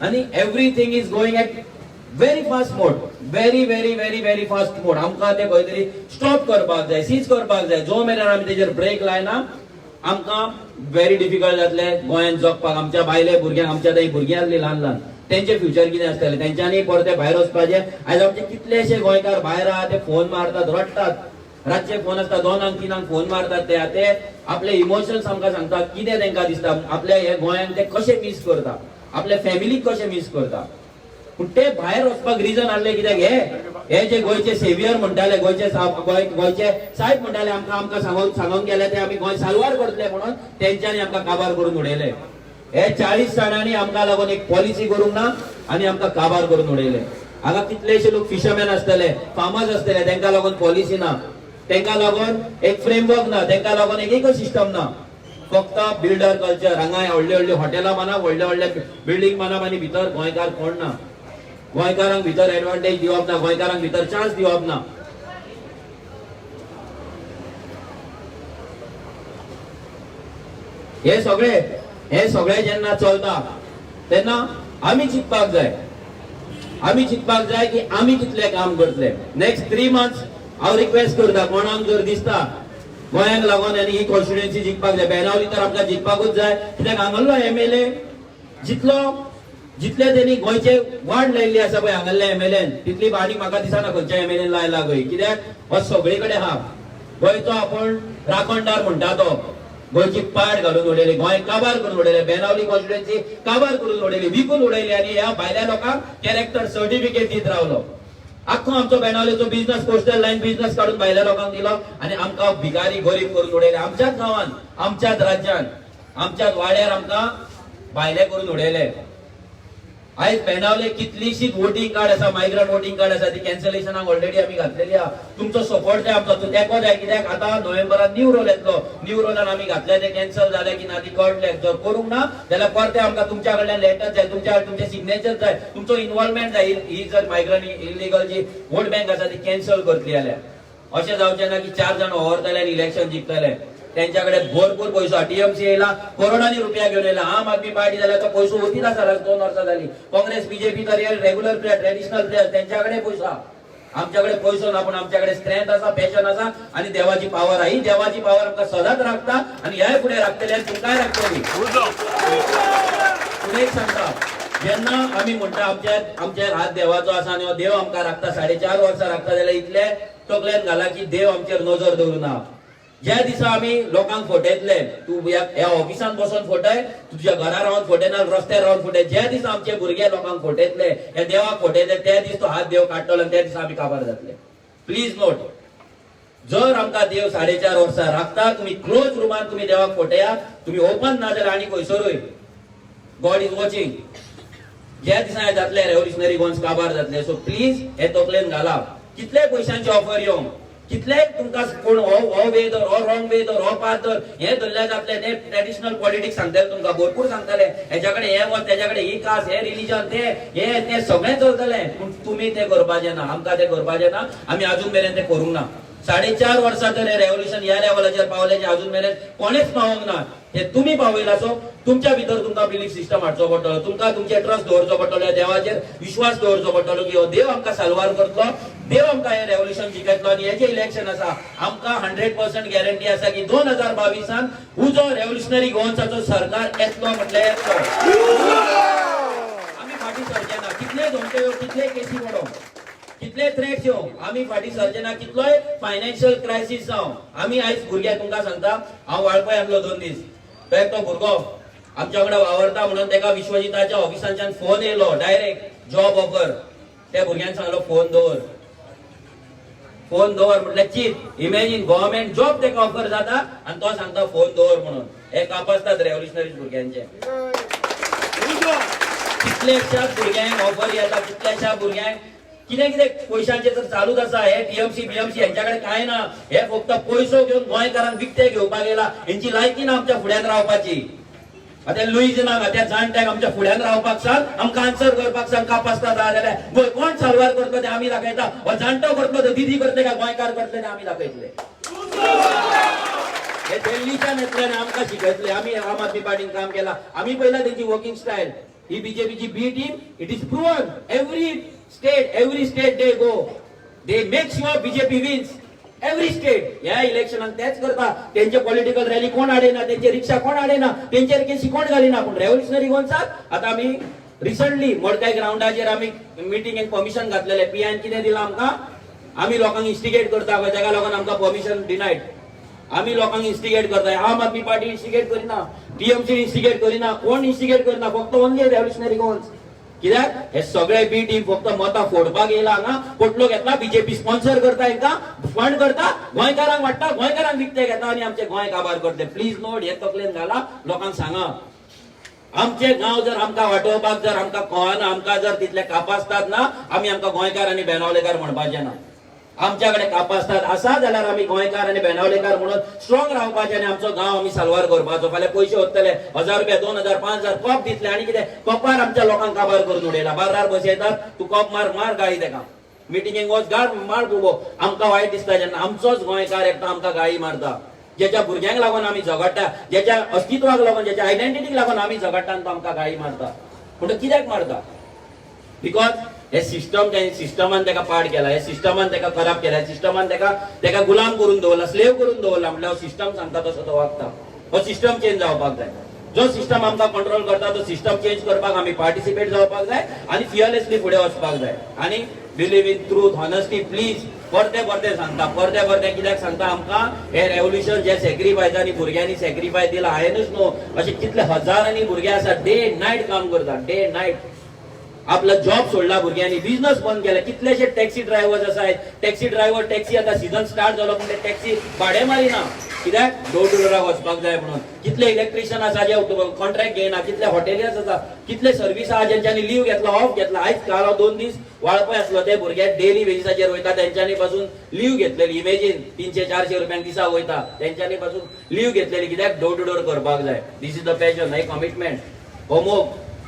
आनी everything is going at very fast mode, very very very very fast mode. आमकां ते खंय तरी स्टॉप करपाक जाय, सीज करपाक जाय. जो मेरेन आमी तेजेर ब्रेक लायना, आमकां व्हेरी डिफिकल्ट जातलें गोंयांत जगपाक. आमच्या बायले भुरग्यांक, आमच्या थंय भुरगीं आसलीं ल्हान ल्हान, तेंचे फ्युचर कितें आसतलें तेंच्यांनी परते भायर वचपाचें आयज आमचे कितलेशे गोंयकार भायर आहा ते फोन मारतात रडटात रातचे फोन आसता 2-3 फोन मारतात ते आपले इमोशन्स आमकां सांगतात कितें तांकां दिसता आपल्या हे गोंयांक ते कशे मिस करता आपल्या फॅमिलीक कशे मिस करता पूण ते भायर वचपाक रिजन आसले कित्याक हे जे गोंयचे सेवियर म्हणटाले गोंयचे साहेब म्हणटाले आमकां सांगून गेले ते आमी गोंय साल्वार करतले म्हणून तेंच्यांनी आमकां काबार करून उडयले हे 40 जाणांनी आमकां लागून एक पॉलिसी करूंक ना आनी आमकां काबार करून उडयले हांगा कितलेशे लोक फिशरमॅन आसतले फार्मर्स आसतले तांकां लागून पॉलिसी ना तांकां लागून एक फ्रेमवर्क ना तांकां लागून एक इकोसिस्टम ना फक्त बिल्डर कल्चर हांगा व्हडले हॉटेलां माना व्हडले बिल्डींग माना आनी भितर गोंयकार कोण ना गोंयकारांक भितर एडवांटेज दिवप ना गोंयकारांक भितर चान्स दिवप ना हे सगळे जेन्ना चलता तेन्ना आमी चिंतपाक जाय की आमी कितले काम करतले नेक्स्ट 3 मंथ्स हांव रिक्वेस्ट करता कोणाक जर दिसता गोंयांक लागून आनी ही कॉन्स्टिट्युएन्सी जिखपाक जाय बेनावली तर आमकां जिखपाकूच जाय कित्याक हांगालो MLA जितले त्यांनी गोंयचे वाड लायिल्ली आसा पळय हांगाल्या MLAन तितली वाडी म्हाका दिसना खंयच्या MLAन लायला गय कित्याक हो सगळे कडेन आहा गोंयचो आपूण राखणदार म्हणटा तो गोंयची पाड घालून उडयली गोंय काबार करून उडयले बेनावली कॉन्स्टिट्युएन्सी काबार करून उडयली विकून उडयली आनी ह्या भायल्या लोकांक कॅरेक्टर सर्टिफिकेट दीत रावलो आख्खो आमचो बेनावलीचो बिझनस कोस्टल लायन बिझनस काडून भायल्या लोकांक दिलो आनी आमकां भिकारी गरीब करून उडयले आमच्याच गांवांत आमच्याच राज्यांत आमच्याच वाड्यार आमकां भायले करून उडयले आयज बेनावले कितलीशीच वोटिंग कार्ड आसा मायग्रंट वोटिंग कार्ड आसा ती कॅन्सलेशनाक ऑलरेडी आमी घातलेली आहा तुमचो सपोर्ट जाय आमचो तेको जाय कित्याक आतां नोव्हेंबरात न्यू रोल येतलो न्यू रोलान आमी घातले ते कॅन्सल जाले की ना ती कळटले जर करूंक ना जाल्यार परते आमकां तुमच्या कडल्यान लेटर जाय तुमचे सिग्नेचर जाय तुमचो इन्वॉल्वमेंट जाय ही जर मायग्रंट इलिगल जी वोट बँक आसा ती कॅन्सल करतली जाल्यार अशें जावचें ना की 4 जाण व्हरतले आनी इलेक्शन जिखतले त्यांच्याकडे भरपूर पैसो TMC येयला करोडांनी रुपया घेऊन येयला आम आदमी पार्टी जाल्यार तो पैसो वतीत आसा 2 वर्सां जाली काँग्रेस BJP तर रेग्युलर प्लेयर ट्रेडिशनल प्लेयर त्यांच्याकडे पैसो आमच्याकडे पैसो ना पण आमच्याकडे स्ट्रेंथ आसा पॅशन आसा आणि देवाची पावर आहे ही देवाची पावर आमकां सदांच राखता आणि ह्याय फुडें राखतली आनी तुमकांय राखतली पुढे सांगता जेन्ना आमी म्हणटा आमचे हात देवाचो आसा आनी हो देव आमकां राखता 4.5 वर्सां राखता जाल्यार इतले तकलेन घाला की देव आमचेर नजर दवरुना ज्या दिसा आमी लोकांक फटयतले तू ह्या ऑफिसान बसून फटय तुज्या घरा रावन फटयना रस्त्यार रावन फटय ज्या दिसा आमचे भुरगे लोकांक फटयतले ह्या देवाक फटयतले त्या दीस तो हात देव काडटलो त्या दिसा आमी काबार जातले प्लीज नोट जर आमकां देव 4.5 वर्सां राखता तुम्ही क्लोज रुमान तुम्ही देवाक फटया तुम्ही ओपन ना जाल्यार आनी खंयसरूय गॉड इज वॉचिंग ज्या दिसा जातले रेव्होल्युशनरी गोन्स काबार जातले सो प्लीज हे तकलेन घाला कितले पयशांची ऑफर येवं कितले तुमकां कोण हो वे धर हो रॉंग वे धर हो पाथ धर हे धरले जातले ते ट्रेडिशनल पॉलिटिक्स सांगतले तुमकां भरपूर सांगतले हेच्याकडे हे मत तेच्याकडे ही कास्ट हे रिलीजन ते सगळें चलतले पूण तुमी ते करपाचें ना आमकां ते करपाचें ना आमी अजून मेरेन ते करूंक ना 4.5 वर्सां तर हे रेव्होल्युशन ह्या लेवलाचेर पावले जे अजून मेरेन कोणेच पावोंक ना हे तुमी पावयला सो तुमच्या भितर तुमकां बिलीफ सिस्टम हाडचो पडटलो तुमकां तुमचे ट्रस्ट दवरचो पडटलो देवाचेर विश्वास दवरचो पडटलो की हो देव आमकां साल्वार करतलो देव आमकां हे रेव्होल्युशन जिखयतलो आनी हे जे इलेक्शन आसा आमकां 100% गॅरंटी आसा की 2022 उजो रेव्होल्युशनरी गोवन्साचो सरकार येतलो म्हटल्यार येतलो आमी फाटीं सरचे ना कितले धोके येवं कितले केसी पडो कितले थ्रेट्स येवं आमी फाटीं सरचे ना कितलोय फायनान्शियल क्रायसीस जावं आमी आयज भुरगे तुमकां सांगता हांव वाळपय आसलो 2 दीस तो भुरगो आमच्या कडेन वावरता म्हणून तेका विश्वजिताच्या ऑफिसांच्यान फोन येयलो डायरेक्ट जॉब ऑफर त्या भुरग्यान सांगलो फोन दवर म्हटल्यार चित इमॅजिन गव्हर्नमेंट जॉब तेका ऑफर जाता आनी तो सांगता फोन दवर म्हणून हे कापासतात रेव्होल्युशनरी भुरग्यांचे कितलेशाच भुरग्यांक ऑफर येता कितलेशा भुरग्यांक कितें पयशांचे तर चालूच आसा हे TMC BMC यांच्याकडे काय ना हे फक्त पैसो घेवन गोंयकारांक विकते घेवपाक येला हेंची लायकी ना आमच्या फुड्यान रावपाची आता लुईजनाक त्या जाणट्याक आमच्या फुड्यान रावपाक सांग आमकां आन्सर करपाक सांग कापासता जाल्यार गोंय कोण साल्वार करतलो ते आमी दाखयता हो जाणटो करतलो तो दिदी करतले काय गोंयकार करतले ते आमी दाखयतले हे दिल्लीच्यान येतले आमकां शिकयतले आमी आम आदमी पार्टीन काम केला आमी पयला तेंची वर्किंग स्टायल ही BJPची B team it is proven every state they go they make sure BJP wins every state ह्या इलेक्शनाक तेच करता त्यांचे पॉलिटिकल रॅली कोण हाडेना त्यांचे रिक्षा कोण हाडेना त्यांचेर केसी कोण घालिना पण रेव्होल्युशनरी गोवन्साक आता आमी रिसंटली मडकाय ग्राउंडाचेर आमी मिटिंगेक परमिशन घातलेले पीआयन कितें दिलां आमकां आमी लोकांक इन्स्टिगेट करता पळय तेका लागून आमकां परमिशन डिनायड आमी लोकांक इन्स्टिगेट करताय आम आदमी पार्टी इन्स्टिगेट करिना टीएमसी इन्स्टिगेट करिना कोण इन्स्टिगेट करिना फक्त ओनली रेव्होल्युशनरी गोवन्स कित्याक हे सगळे बी टीम फक्त मतां फोडपाक येयला हांगा पोटलो घेतला बीजेपी स्पॉन्सर करता हांकां फंड करता गोंयकारांक वाडटा गोंयकारांक विकते घेता आनी आमचे गोंय काबार करते प्लीज नोट हे तकलेन घाला लोकांक सांगा आमचे गांव जर आमकां वाटोवपाक जर आमकां कळना आमकां जर तितले कापासतात ना आमी आमकां गोंयकार आनी बेनावलेकार म्हणपाचे ना आमच्या कडेन कापासतात आसा जाल्यार आमी गोंयकार आनी बेनावलेकार म्हणून स्ट्रॉंग रावपाचे आनी आमचो गांव आमी साल्वार करपाचो फाल्यां पयशे वतले 1000 रुपया 2000 5000 कप दितले आनी कितें कपार आमच्या लोकांक काबार करून उडयला बारार बसयतात तूं कप मार गाळी तेका मिटिंगेक वच मार बुबो आमकां वायट दिसता जेन्ना आमचोच गोंयकार एकटो आमकां गाळी मारता ज्याच्या भुरग्यांक लागून आमी झगडटा ज्याच्या अस्तित्वाक लागून ज्याच्या आयडेंटिटीक लागून आमी झगडटा आनी तो आमकां गाळी मारता पूण तो कित्याक मारता बिकॉज हे सिस्टमान तेका पाड केला हे सिस्टमान तेका खराब केला सिस्टमान तेका गुलाम करून दवरला स्लेव करून दवरला म्हटल्यार सिस्टम सांगता तसो तो वागता हो सिस्टम चेंज जावपाक जाय जो सिस्टम आमकां कंट्रोल करता तो सिस्टम चेंज करपाक आमी पार्टिसिपेट जावपाक जाय आनी फियरलेसली फुडें वचपाक जाय आनी believe in truth honesty please परते सांगता परते कित्याक सांगता आमकां हे रेव्होल्युशन जे सॅक्रिफायसांनी भुरग्यांनी सॅक्रिफायस दिला हांवेनूच न्हू अशे कितले हजारांनी भुरगे आसा डे नायट काम करता डे नायट आपला जॉब सोडला भुरग्यांनी बिझनेस बंद केला कितलेशे टॅक्सी ड्रायव्हर्स आसात टॅक्सी ड्रायव्हर टॅक्सी आता सीझन स्टार्ट जालो पण ते टॅक्सी भाडे मारिना कित्याक डोर टू डोराक वचपाक जाय म्हणून कितले इलेक्ट्रिशियन आसा जे कॉन्ट्रॅक्ट घेयना कितले हॉटेलियर्स आसा कितले सर्व्हिस आहा ज्यांच्यानी लीव घेतला ऑफ घेतला आयज काल 2 दीस वाळपय आसलो ते भुरगे डेली बेसिसाचेर वयता तेंच्यांनी पासून लीव घेतलेली इमेजीन 300-400 रुपयांक दिसा वयता तेंच्यांनी पासून लीव घेतलेली कित्याक डोर टू डोर करपाक जाय दिस इज द पॅशन हे कमिटमेंट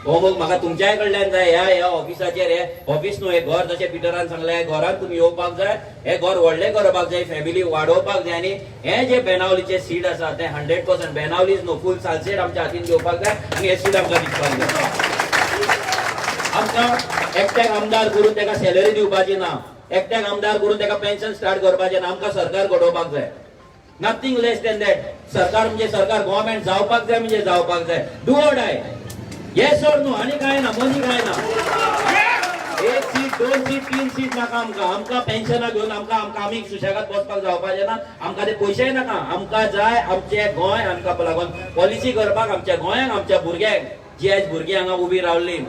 होमवर्क म्हाका तुमच्याय कडल्यान जाय ह्या ऑफिसाचेर हे ऑफिस न्हू हे घर जशें पिटरान सांगलें हे घरांत तुमी येवपाक जाय हे घर व्हडलें करपाक जाय फॅमिली वाडोवपाक जाय आनी हे जे बेनावलीचे सीट आसा ते 100% बेनावलीज न्हू फूल सालसेट आमच्या हातीन घेवपाक जाय आनी हे सीट आमकां दिवपाक जाय आमकां एकट्याक आमदार करून तेका सॅलरी दिवपाची ना एकट्याक आमदार करून तेका पेन्शन स्टार्ट करपाचें ना आमकां सरकार घडोवपाक जाय नथिंग लेस दॅन दॅट सरकार म्हणजे सरकार गव्हर्नमेंट जावपाक जाय म्हणजे जावपाक जाय डू ऑर डाय येस और नो आणि काय ना मनी काय ना 1 सीट 2 सीट 3 सीट नाका आमकां पेन्शनां घेवन आमकां आमी सुशेगाद बसपाक जावपाचें ना आमकां ते पयशेय नाका आमकां जाय आमचें गोंय आमकां लागून पॉलिसी करपाक आमच्या गोंयांक आमच्या भुरग्यांक जी आयज भुरगीं हांगा उबी रावल्लीं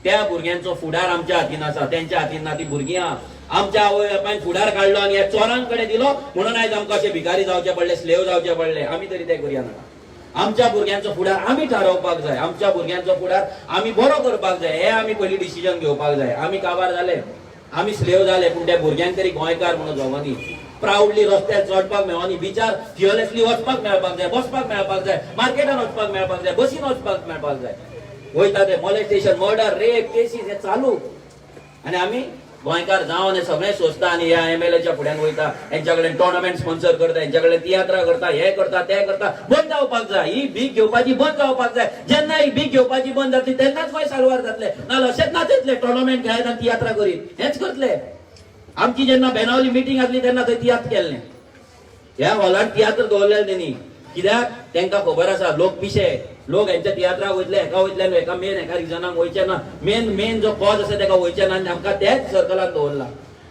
त्या भुरग्यांचो फुडार आमच्या हातीन आसा तेंच्या हातीन ना ती भुरगीं आहा आमच्या आवय बापायन फुडार काडलो आनी ह्या चोरांकडे दिलो म्हणून आयज आमकां अशें भिकारी जावचे पडले स्लेव जावचे पडले आमी तरी ते करुया नाका आमच्या भुरग्यांचो फुडार आमी ठरवपाक जाय आमच्या भुरग्यांचो फुडार आमी बरो करपाक जाय हे आमी पयलीं डिसिजन घेवपाक जाय आमी काबार जाले आमी स्लेव जाले पूण त्या भुरग्यांक तरी गोंयकार म्हणून जगोनी प्राउडली रस्त्यार चडपाक मेळोनी बिचार फियरलेसली वचपाक मेळपाक जाय बसपाक मेळपाक जाय मार्केटान वचपाक मेळपाक जाय बसीन वचपाक मेळपाक जाय वयता ते मॉलेस्टेशन मर्डर रेप केसीस हे चालू आनी आमी गोंयकार जावन हे सगळे सोंसता आनी ह्या MLAच्या फुड्यान वयता हेंच्या कडेन टोर्नामेंट स्पॉन्सर करता हेंच्या कडेन तियात्रां करता हे करता ते करता बंद जावपाक जाय ही भीक घेवपाची बंद जावपाक जाय जेन्ना ही भीक घेवपाची बंद जातली तेन्नाच गोंय साल्वार जातले नाल्यार अशेंच नाचतले टोर्नामेंट खेळत आनी तियात्रां करीत हेंच करतले आमची जेन्ना बेनावली मिटींग आसली तेन्ना थंय तियात्र केल्लें ह्या हॉलांत तियात्र दवरलेलें तेणी कित्याक तांकां खबर आसा लोक पिशे लोक हेंच्या तियात्राक वयतले हेका वयतल्यान हेका मेन हेका रिजनाक वयचे ना मेन जो कॉज आसा तेका वयचे ना आनी आमकां तेच सर्कलान दवरला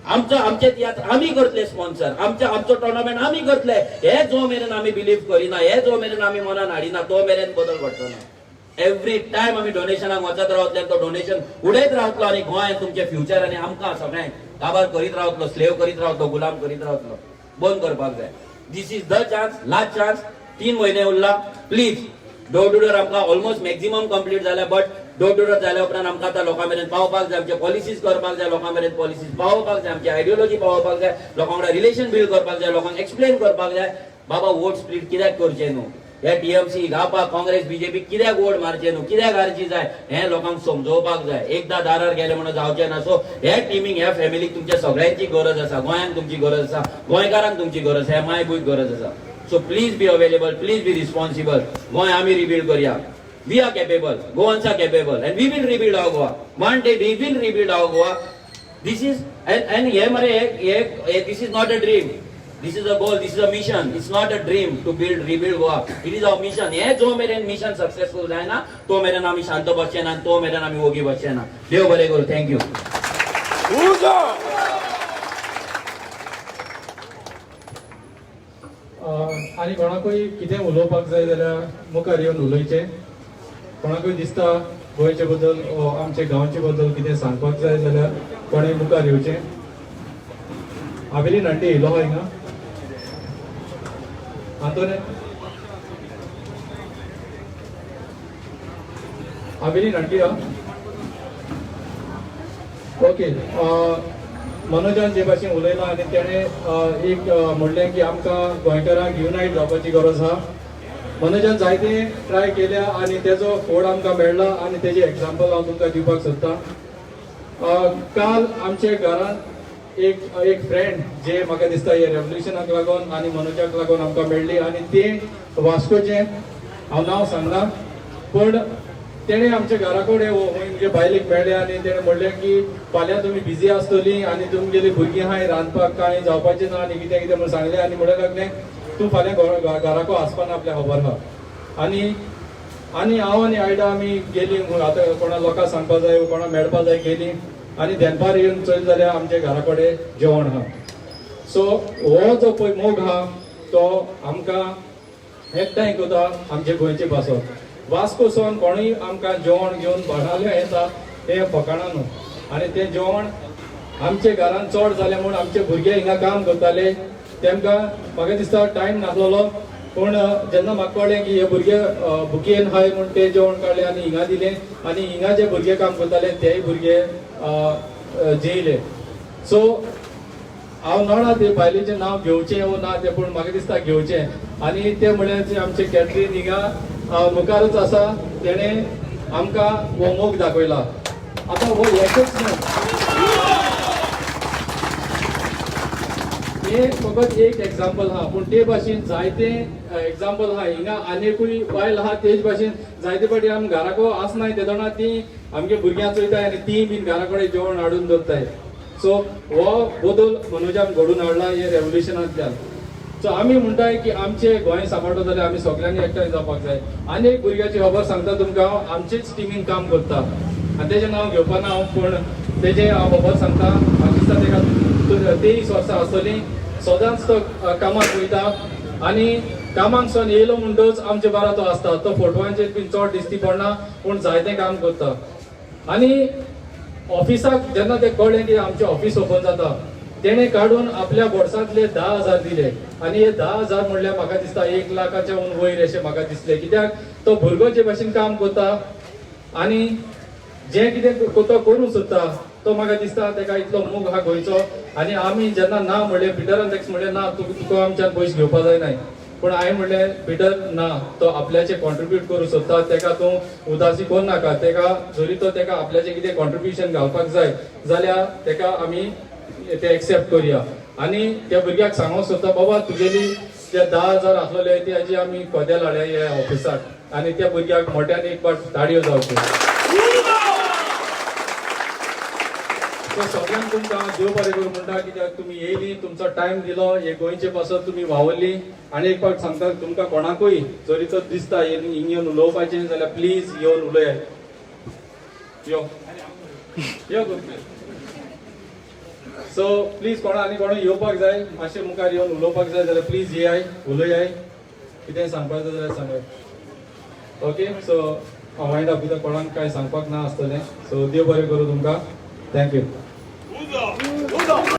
आमचे तियात्र आमी करतले स्पॉन्सर आमचो टोर्नामेंट आमी करतले हे जो मेरेन आमी बिलीव करिना हे जो मेरेन आमी मनान हाडिना तो मेरेन बदल घडचो ना एवरी टायम आमी डोनेशनाक वचत रावतले तो डोनेशन उडयत रावतलो आनी गोंयांत तुमचे फ्युचर आनी आमकां सगळ्यांक काबार करीत रावतलो स्लेव करीत रावतलो गुलाम करीत रावतलो बंद करपाक जाय this is the chance last chance 3 म्हयने उरला प्लीज डोर टू डोर आमकां ऑलमोस्ट मॅक्झिमम कंप्लीट जाल्या बट डोर टू डोर जाल्या उपरांत आमकां आतां लोकां मेरेन पावपाक जाय आमचे पॉलिसीज करपाक जाय लोकां मेरेन पॉलिसीज पावोवपाक जाय आमची आयडियोलॉजी पावोवपाक जाय लोकां वांगडा रिलेशन बिल्ड करपाक जाय लोकांक एक्सप्लेन करपाक जाय बाबा वोट स्प्लीट कित्याक करचें न्हू हे टीएमसी गापा काँग्रेस बीजेपी कित्याक वोट मारचे न्हू कित्याक हारची जाय हे लोकांक समजोवपाक जाय एकदां दारार गेले म्हणून जावचें ना सो हे टिमीक ह्या फॅमिलीक तुमच्या सगळ्यांची गरज आसा गोंयांक तुमची गरज आसा गोंयकारांक तुमची गरज आसा मायभूंयक गरज आसा so please be available please be responsible Goa आमी रिबिल्ड करया we are capable Goans are capable and we will rebuild our Goa one day we will rebuild our Goa this is and here mare this is not a dream This is a goal, this is a mission. It's not a dream to rebuild Goa. It is our mission. हे जो मेरेन mission successful जायना तो मेरेन आमी शांत बसचेना, तो मेरेन आमी ओगी बसचेना. देव बरें करूं. Thank you. आनी कोणाकूय कितें उलोवपाक जाय जाल्यार मुखार येवन उलयचें. कोणाकूय दिसता गोंयचे बद्दल आमचे गांवचे बद्दल कितें सांगपाक जाय जाल्यार कोणें मुखार येवचें. आवेली नाट्य येयलो हा हिंगा. आंतोने आवेली नाट्य ओके. मनोजान जे भाशेन उलयला आनी तेणें एक म्हणलें की आमकां गोंयकारांक युनायट जावपाची गरज आहा. मनोजान जायते ट्राय केल्या आनी तेजो फोड आमकां मेळ्ळा आनी तेजें एग्जाम्पल हांव तुमकां दिवपाक सोदतां. काल आमचे घरांत एक फ्रेंड जे म्हाका दिसता हे रेवल्युशनाक लागून आनी मनोजाक लागून आमकां मेळ्ळी आनी ते वास्कोचे. हांव नांव सांगना पूण तेणें आमच्या घरा कडेन म्हणजे बायलेक मेळ्ळे आनी तेणें म्हणलें की फाल्यां तुमी बिजी आसतलीं आनी तुमगेलीं भुरगीं आहाय रांदपाक कांय जावपाचें ना आनी कितें कितें म्हूण सांगलें आनी म्हणूंक लागलें तूं फाल्यां घराको आसपाना आपल्या खबर आहा. आनी हांव आनी आयडा आमी गेलीं आतां कोणा लोकांक सांगपा जाय कोणा मेळपा जाय गेलीं आनी दनपार येवन चल जाल्यार आमच्या घरा कडेन जेवण आहा. सो हो जो पळय मोग आहा तो आमकां एकठांय करता आमचे गोंयचे भासो. वास्कोसून कोणूय आमकां जेवण घेवन भाणाले येता तें फकाणां न्हू. आनी तें जेवण आमचे घरान चड जालें म्हूण आमचे भुरगे हिंगा काम करताले. तेमकां म्हाका दिसता टायम नासलोलो पूण जेन्ना म्हाका कळ्ळें की हे भुरगे भुकेन हाय म्हूण ते जेवण काडलें आनी हिंगा दिलें आनी हिंगा जे भुरगे काम करताले तेय भुरगे जेयले. सो हांव नोडा ते बायलेचें नांव घेवचें वो ना तें पूण म्हाका दिसता घेवचें. आनी ते म्हळ्यार आमचे कॅटरीन हिंगा मुखारच आसा. तेणें आमकां हो मोग दाखयला. आतां हो एकच न्हू, हे फकत एक एग्जाम्पल आहा पूण ते भाशेन जायते एग्जाम्पल आहा. हिंगा आनीकूय बायल आहा तेच भाशेन जायते फावटी आमी घराको आसनाय तेदोना ती आमगे भुरग्यां चोयताय आनी ती बीन घरा कडेन जेवण हाडून दवरताय. सो हो बदल मनोजान घडून हाडला हे रेवल्युशनांतल्यान. सो आमी म्हणटाय की आमचे गोंय सांबाळटा जाल्यार आमी सगळ्यांनी एकठांय जावपाक जाय. आनी एक भुरग्याची खबर सांगता तुमकां. हांव आमचेच टिमीन काम करता आनी तेजें नांव घेवपाना हांव पूण तेजें हांव खबर सांगता. म्हाका दिसता तेका 23 वर्सां आसतलीं. सदांच तो कामाक वयता आनी कामाकसून येयलो म्हणटच आमचे बारा तो आसता. तो फोटवांचेर बीन चड दिसती पडना पूण जायतें काम करता. आनी ऑफिसाक जेन्ना तें कळ्ळें की आमचें ऑफिस ओपन जाता तेणें काडून आपल्या बोर्सांतले 10,000 दिले. आनी हे 10,000 म्हणल्यार म्हाका दिसता 1 लाखाच्या वयर अशें म्हाका दिसलें. कित्याक तो भुरगो जे भाशेन काम करता आनी जें कितें तो करूंक सोदता तो म्हाका दिसता तेका इतलो मोग आहा गोंयचो. आनी आमी जेन्ना ना म्हणलें पिटरान तेका म्हणलें ना तुका आमच्यान पयशे घेवपा जायनाय पूण हांवें म्हणलें पिटर ना तो आपल्याचें कॉन्ट्रिब्यूट करूंक सोदता तेका तूं उदासी कोण नाका. तेका जरी तो तेका आपल्याचें कितें कॉन्ट्रिब्युशन घालपाक जाय जाल्यार तेका आमी ते एक्सेप्ट करुया. आनी त्या भुरग्याक सांगूंक सोदता बाबा तुगेली जे 10,000 आसलेले तेजी आमी कोदेल हाडया ह्या ऑफिसाक आनी त्या भुरग्याक मोठ्यान एक पाट ताळयो जावच्यो. सगळ्यांक तुमकां देव बरें करूं म्हणटा कित्याक तुमी येयली तुमचो टायम दिलो हे गोंयचे पासत तुमी वावरली. आनी एक फावट सांगता तुमकां कोणाकूय जरी तर दिसता हिंग येवन उलोवपाचें जाल्यार प्लीज येवन उलयात. यो यो सो प्लीज कोणा आनी कोणा येवपाक जाय मातशें मुखार येवन उलोवपाक जाय जाल्यार प्लीज येयाय उलयाय. कितें सांगपाक जाय जाल्यार सांगात. ओके सो हांव वायंड अप कित्याक कोणाक कांय सांगपाक ना आसतलें. सो देव बरें करूं तुमकां. थँक्यू.